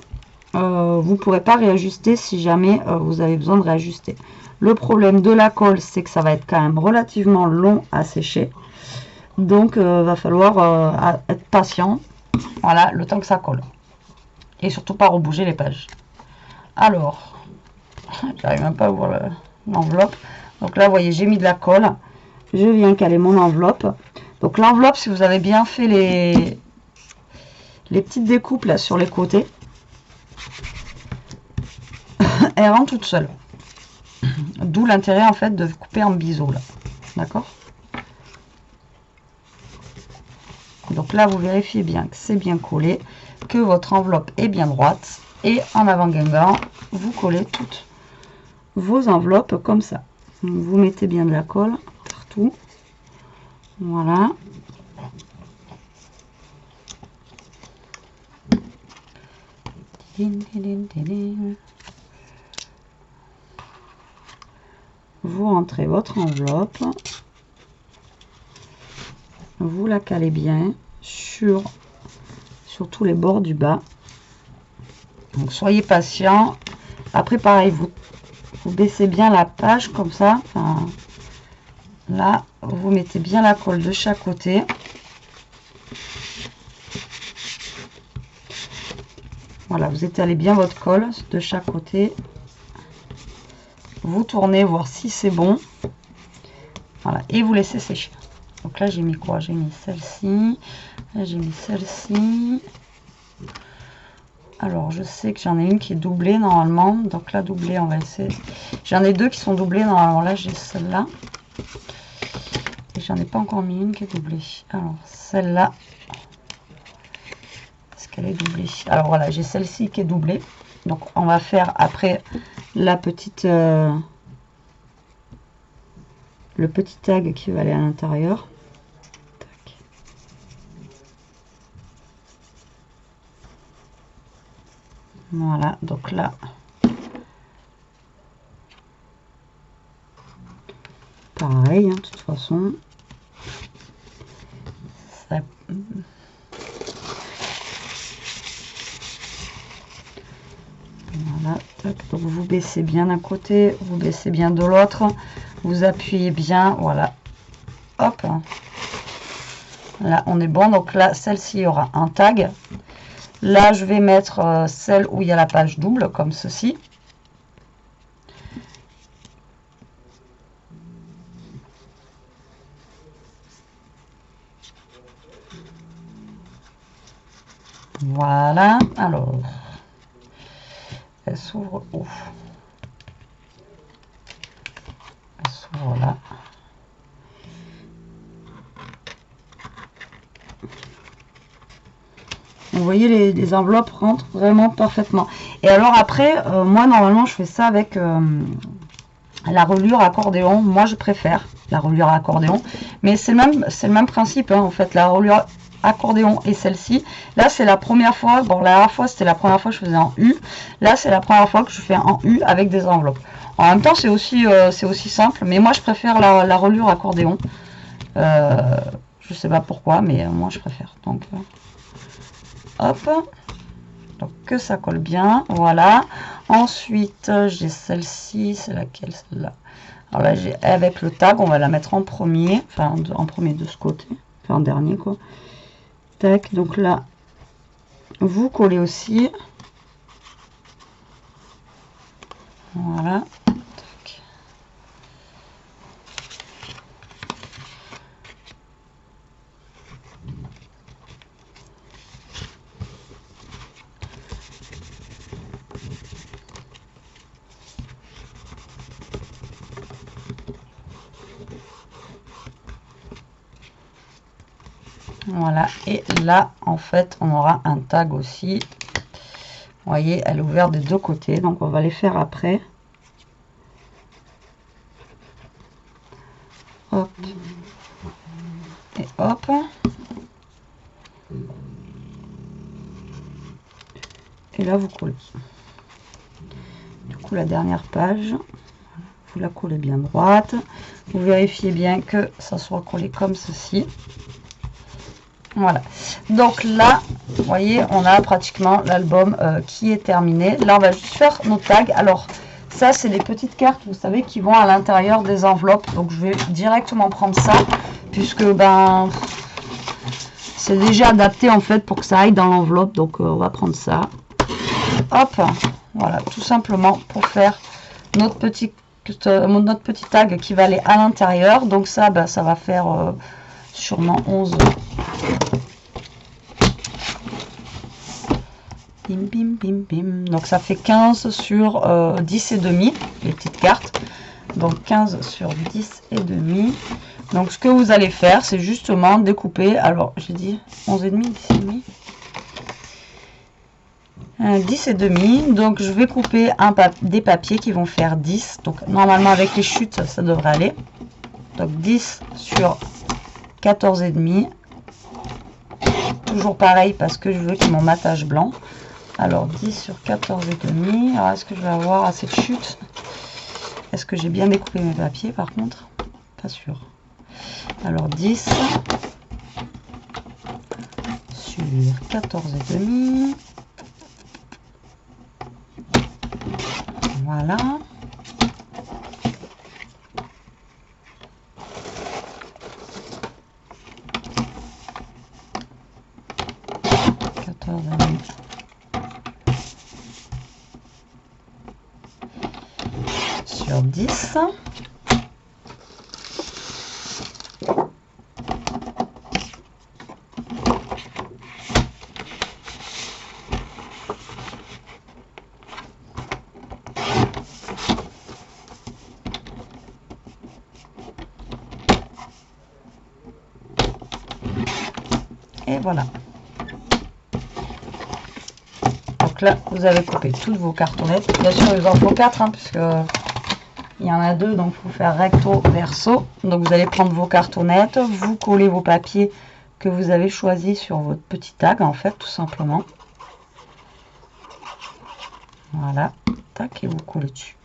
vous ne pourrez pas réajuster si jamais vous avez besoin de réajuster. Le problème de la colle, c'est que ça va être quand même relativement long à sécher. Donc va falloir être patient, voilà, le temps que ça colle. Et surtout pas rebouger les pages. Alors, j'arrive même pas à ouvrir l'enveloppe. Donc là, vous voyez, j'ai mis de la colle. Je viens caler mon enveloppe. Donc l'enveloppe, si vous avez bien fait les petites découpes là sur les côtés, elle rentre toute seule. D'où l'intérêt en fait de couper en biseau là. D'accord? Donc là, vous vérifiez bien que c'est bien collé, que votre enveloppe est bien droite. Et en avant-guingant, vous collez toutes vos enveloppes comme ça. Vous mettez bien de la colle partout. Voilà. Vous rentrez votre enveloppe. Vous la calez bien sur tous les bords du bas. Donc soyez patient. Après pareil, vous baissez bien la page comme ça. Enfin, là, vous mettez bien la colle de chaque côté. Voilà, vous étalez bien votre colle de chaque côté. Vous tournez, voir si c'est bon. Voilà, et vous laissez sécher. Donc là, j'ai mis quoi? J'ai mis celle-ci. Là, j'ai mis celle-ci. Alors, je sais que j'en ai une qui est doublée normalement. Donc la doublée, on va essayer. J'en ai deux qui sont doublées normalement. Là, j'ai celle-là. Et j'en ai pas encore mis une qui est doublée. Alors, celle-là. Est-ce qu'elle est doublée? Alors voilà, j'ai celle-ci qui est doublée. Donc, on va faire après la petite... le petit tag qui va aller à l'intérieur. Voilà, donc là, pareil, hein, de toute façon. Ça... Voilà, tac. Donc vous baissez bien d'un côté, vous baissez bien de l'autre, vous appuyez bien, voilà. Hop. Là, on est bon. Donc là, celle-ci, il y aura un tag. Là, je vais mettre celle où il y a la page double, comme ceci. Voilà. Alors, elle s'ouvre où? Elle s'ouvre là. Vous voyez, les enveloppes rentrent vraiment parfaitement. Et alors après, moi normalement je fais ça avec la reliure accordéon. Moi je préfère la reliure accordéon. Mais c'est le même principe hein, en fait. La reliure accordéon et celle-ci. Là c'est la première fois. Bon la dernière fois c'était la première fois que je faisais en U. Là c'est la première fois que je fais en U avec des enveloppes. En même temps c'est aussi simple. Mais moi je préfère la reliure accordéon. Je sais pas pourquoi mais moi je préfère. Donc... hop, donc que ça colle bien, voilà. Ensuite, j'ai celle-ci, c'est laquelle celle-là? Alors là, j'ai avec le tag, on va la mettre en premier, enfin en premier de ce côté, enfin en dernier quoi. Tac, donc là, vous collez aussi. Voilà. Tac. Voilà, et là en fait on aura un tag aussi. Vous voyez, elle est ouverte des deux côtés, donc on va les faire après. Hop et hop. Et là vous collez. Du coup la dernière page, vous la collez bien droite. Vous vérifiez bien que ça soit collé comme ceci. Voilà, donc là vous voyez on a pratiquement l'album qui est terminé. Là on va juste faire nos tags. Alors ça c'est des petites cartes vous savez qui vont à l'intérieur des enveloppes, donc je vais directement prendre ça puisque ben c'est déjà adapté en fait pour que ça aille dans l'enveloppe, donc on va prendre ça. hop, voilà, tout simplement pour faire notre petit tag qui va aller à l'intérieur. Donc ça, ben, ça va faire sûrement 11. Bim, bim, bim, bim. Donc ça fait 15 sur 10 et demi, les petites cartes. Donc 15 sur 10 et demi. Donc ce que vous allez faire, c'est justement découper. Alors j'ai dit 11 et demi, 10 et demi. 10 et demi. Donc je vais couper des papiers qui vont faire 10. Donc normalement avec les chutes, ça devrait aller. Donc 10 sur 14 et demi. Toujours pareil parce que je veux qu'il y ait mon matage blanc. Alors 10 sur 14 et demi. Alors est-ce que je vais avoir assez de chutes? Est-ce que j'ai bien découpé mes papiers par contre? Pas sûr. Alors 10 sur 14 et demi. Voilà. Sur 10. Et voilà. Donc là, vous avez coupé toutes vos cartonnettes. Bien sûr, il en faut 4, hein, puisque il y en a 2, donc il faut faire recto, verso. Donc vous allez prendre vos cartonnettes, vous collez vos papiers que vous avez choisis sur votre petit tag, en fait, tout simplement. Voilà, tac, et vous collez dessus.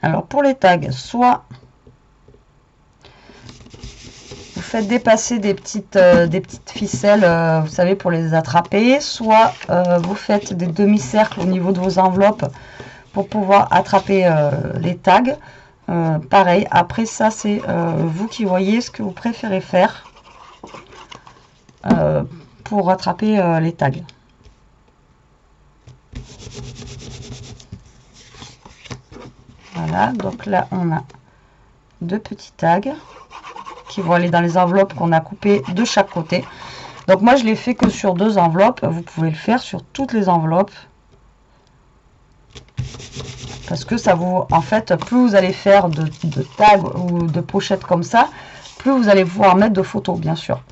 Alors pour les tags, soit vous faites dépasser des petites ficelles, vous savez, pour les attraper, soit vous faites des demi-cercles au niveau de vos enveloppes pour pouvoir attraper les tags. Pareil, après ça c'est vous qui voyez ce que vous préférez faire pour attraper les tags. Voilà, donc là on a 2 petits tags qui vont aller dans les enveloppes qu'on a coupées de chaque côté. Donc moi je l'ai fait que sur 2 enveloppes, vous pouvez le faire sur toutes les enveloppes. Parce que ça vous, en fait, plus vous allez faire de tags ou de pochettes comme ça, plus vous allez pouvoir mettre de photos, bien sûr.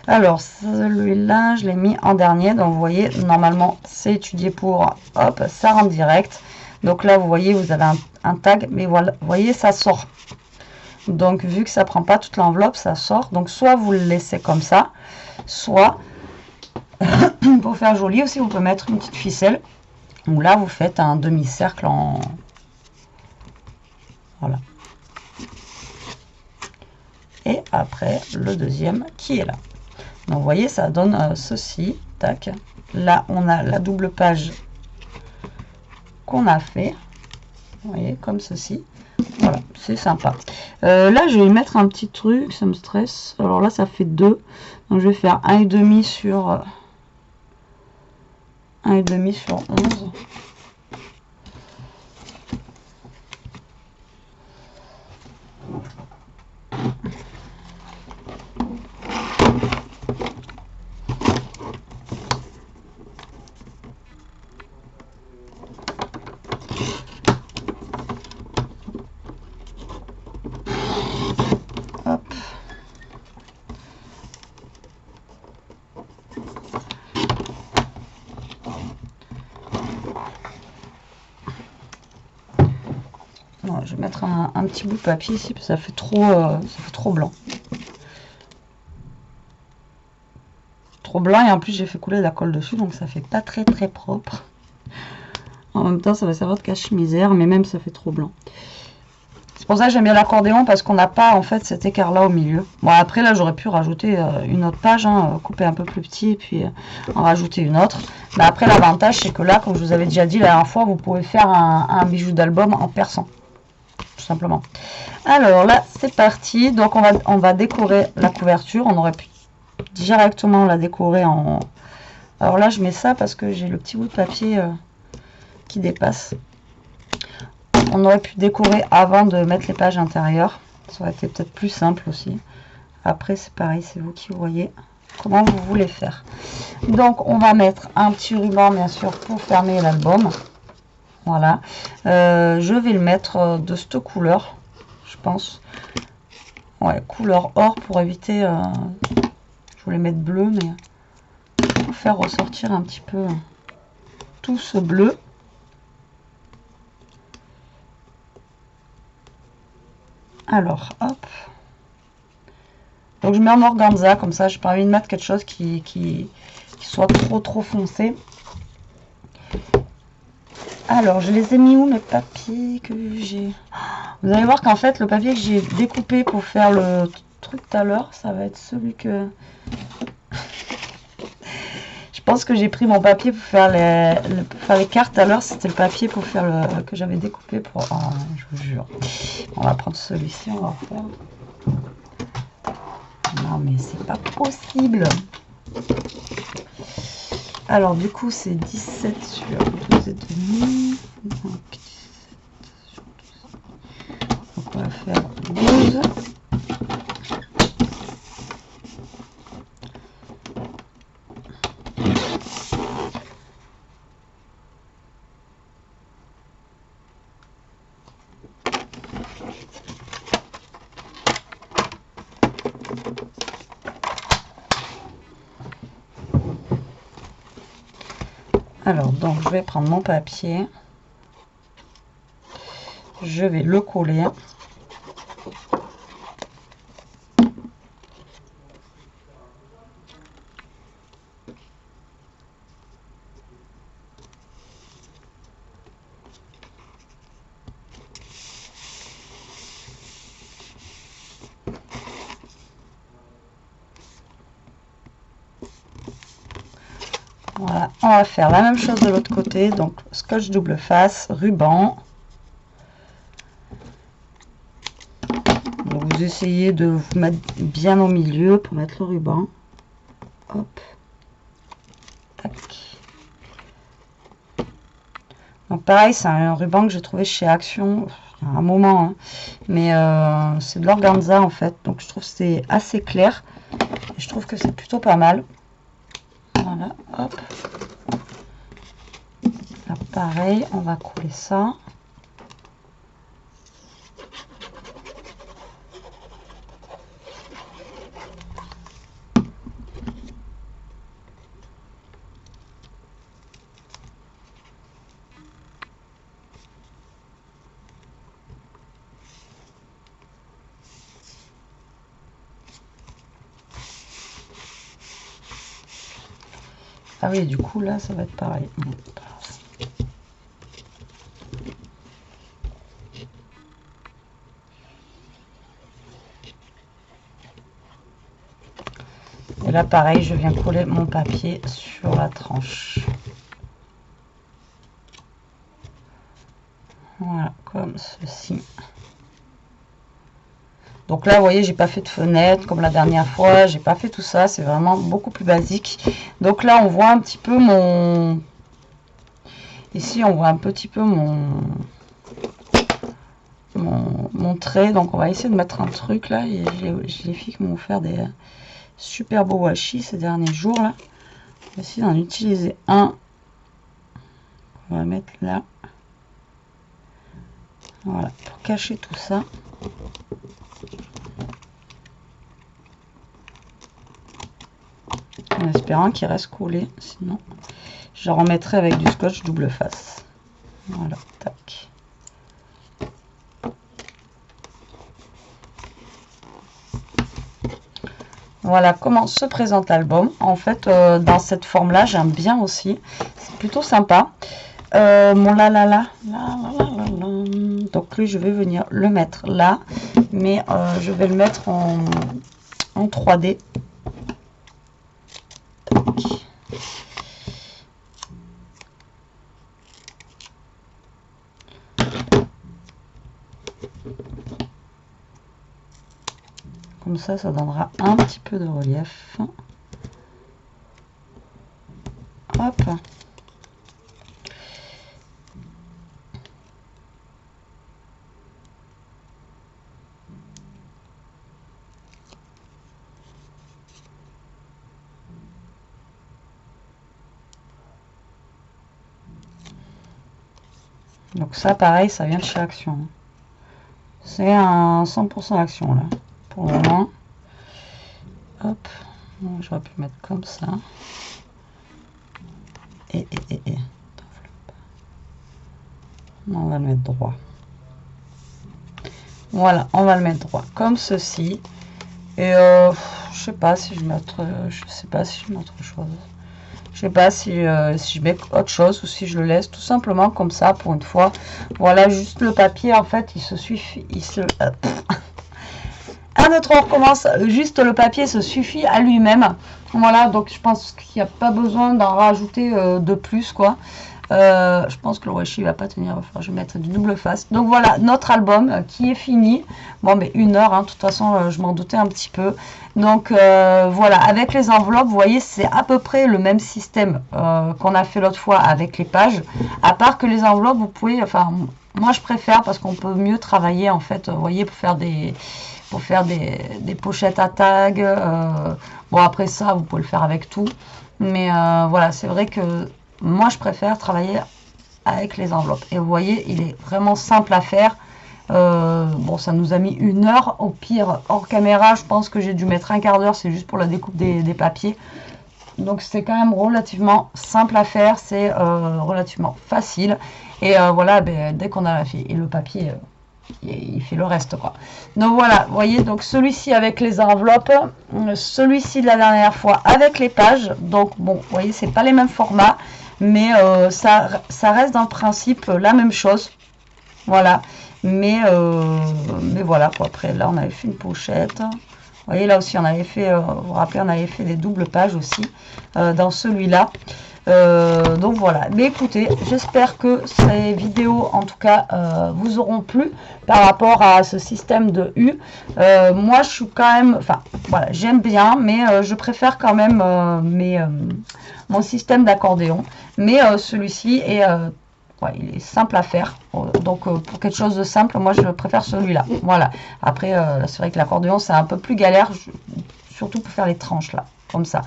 Alors celui-là, je l'ai mis en dernier, donc vous voyez, normalement c'est étudié pour, hop, ça rentre direct. Donc là, vous voyez, vous avez un tag, mais voilà, vous voyez, ça sort. Donc, vu que ça prend pas toute l'enveloppe, ça sort. Donc, soit vous le laissez comme ça, soit, pour faire joli aussi, vous pouvez mettre une petite ficelle. Ou là, vous faites un demi-cercle en... Voilà. Et après, le deuxième qui est là. Donc, vous voyez, ça donne ceci. Tac. Là, on a la double page qu'on a fait, vous voyez, comme ceci. Voilà, c'est sympa. Là je vais mettre un petit truc, ça me stresse. Alors là ça fait 2, donc je vais faire 1,5 sur 1,5 sur 11. Je vais mettre un petit bout de papier ici parce que ça fait trop blanc. Trop blanc et en plus j'ai fait couler de la colle dessus donc ça fait pas très propre. En même temps ça va servir de cache-misère mais même ça fait trop blanc. C'est pour ça que j'aime bien l'accordéon, parce qu'on n'a pas en fait cet écart là au milieu. Bon, après là j'aurais pu rajouter une autre page, hein, couper un peu plus petit et puis en rajouter une autre. Mais après l'avantage c'est que là, comme je vous avais déjà dit la dernière fois, vous pouvez faire un bijou d'album en perçant, tout simplement. Alors là c'est parti, donc on va décorer la couverture. On aurait pu directement la décorer en... Alors là je mets ça parce que j'ai le petit bout de papier qui dépasse. On aurait pu décorer avant de mettre les pages intérieures. Ça aurait été peut-être plus simple aussi. Après, c'est pareil, c'est vous qui voyez comment vous voulez faire. Donc, on va mettre un petit ruban, bien sûr, pour fermer l'album. Voilà. Je vais le mettre de cette couleur, je pense. Ouais, couleur or pour éviter... je voulais mettre bleu, mais pour faire ressortir un petit peu tout ce bleu. Alors, hop. Donc, je mets en organza, comme ça, j'ai pas envie de mettre quelque chose qui soit trop foncé. Alors, je les ai mis où, mes papiers que j'ai? Vous allez voir qu'en fait, le papier que j'ai découpé pour faire le truc tout à l'heure, ça va être celui que... Je pense que j'ai pris mon papier pour faire les cartes. À l'heure, c'était le papier pour faire le que j'avais découpé pour... Oh, je vous jure. On va prendre celui-ci, on va faire... Non, mais c'est pas possible. Alors, du coup, c'est 17 sur 12,5. Donc, 17 sur 12. Donc, on va faire 12. Alors, donc, je vais prendre mon papier. Je vais le coller. Voilà, on va faire la même chose de l'autre côté, donc scotch double face, ruban. Donc vous essayez de vous mettre bien au milieu pour mettre le ruban. Hop. Tac. Donc pareil, c'est un ruban que j'ai trouvé chez Action il y a un moment, hein. Mais c'est de l'organza en fait, donc je trouve que c'est assez clair. Et je trouve que c'est plutôt pas mal. Voilà, hop. Là, pareil, on va coller ça. Ah oui, du coup, là, ça va être pareil. Et là, pareil, je viens coller mon papier sur la tranche. Voilà, comme ceci. Donc là, vous voyez, j'ai pas fait de fenêtre comme la dernière fois. J'ai pas fait tout ça. C'est vraiment beaucoup plus basique. Donc là, on voit un petit peu mon... Ici, on voit un petit peu mon trait. Donc, on va essayer de mettre un truc là. J'ai les filles qui m'ont offert des super beaux washi ces derniers jours là. On va essayer d'en utiliser un. On va mettre là. Voilà, pour cacher tout ça. En espérant qu'il reste collé, sinon je remettrai avec du scotch double face. Voilà, tac. Voilà comment se présente l'album. En fait, dans cette forme-là, j'aime bien aussi. C'est plutôt sympa. Mon Donc lui, je vais venir le mettre là, mais je vais le mettre en 3D. Comme ça donnera un petit peu de relief. Hop. Donc ça, pareil, ça vient de chez Action. C'est un 100% Action, là, pour le moment. Hop. J'aurais pu mettre comme ça. Et. Non, on va le mettre droit. Voilà, on va le mettre droit, comme ceci. Et je sais pas si je mets autre chose. Je sais pas si je mets autre chose ou si je le laisse tout simplement comme ça pour une fois. Voilà, juste le papier, en fait, il se suffit. Un autre, on recommence. Juste le papier se suffit à lui-même. Voilà, donc je pense qu'il n'y a pas besoin d'en rajouter de plus, quoi. Je pense que le washi va pas tenir. Je vais mettre du double face. Donc voilà, notre album qui est fini. Bon, mais 1 heure, hein, de toute façon, je m'en doutais un petit peu. Donc voilà, avec les enveloppes, vous voyez, c'est à peu près le même système qu'on a fait l'autre fois avec les pages. À part que les enveloppes, vous pouvez, enfin, moi je préfère parce qu'on peut mieux travailler, en fait, vous voyez, pour faire des pochettes à tag. Bon, après ça, vous pouvez le faire avec tout. Mais voilà, c'est vrai que moi, je préfère travailler avec les enveloppes. Et vous voyez, il est vraiment simple à faire. Bon, ça nous a mis 1 heure. Au pire, hors caméra, je pense que j'ai dû mettre un quart d'heure. C'est juste pour la découpe des papiers. Donc, c'est quand même relativement simple à faire. C'est relativement facile. Et voilà, ben, dès qu'on a la fille et le papier... il fait le reste, quoi. Donc voilà, vous voyez, donc celui-ci avec les enveloppes, celui-ci de la dernière fois avec les pages. Donc bon, vous voyez, c'est pas les mêmes formats, mais ça reste dans le principe la même chose. Voilà, mais voilà, quoi. Après là on avait fait une pochette, vous voyez, là aussi on avait fait, vous vous rappelez, on avait fait des doubles pages aussi dans celui-là. Donc voilà, mais écoutez, j'espère que ces vidéos en tout cas vous auront plu par rapport à ce système de U. Moi je suis quand même, enfin voilà, j'aime bien, mais je préfère quand même mon système d'accordéon. Mais celui-ci est ouais, il est simple à faire, donc pour quelque chose de simple, moi je préfère celui-là. Voilà, après c'est vrai que l'accordéon c'est un peu plus galère, surtout pour faire les tranches là, comme ça.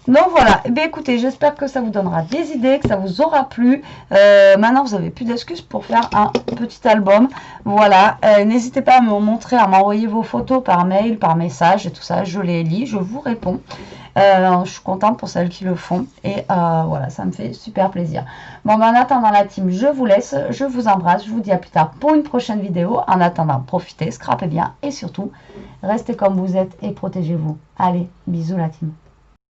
Donc voilà, eh bien, écoutez, j'espère que ça vous donnera des idées, que ça vous aura plu. Maintenant, vous n'avez plus d'excuses pour faire un petit album. Voilà, n'hésitez pas à me montrer, à m'envoyer vos photos par mail, par message et tout ça. Je les lis, je vous réponds. Je suis contente pour celles qui le font. Et voilà, ça me fait super plaisir. Bon, ben, en attendant la team, je vous laisse. Je vous embrasse. Je vous dis à plus tard pour une prochaine vidéo. En attendant, profitez, scrapez bien et surtout, restez comme vous êtes et protégez-vous. Allez, bisous la team.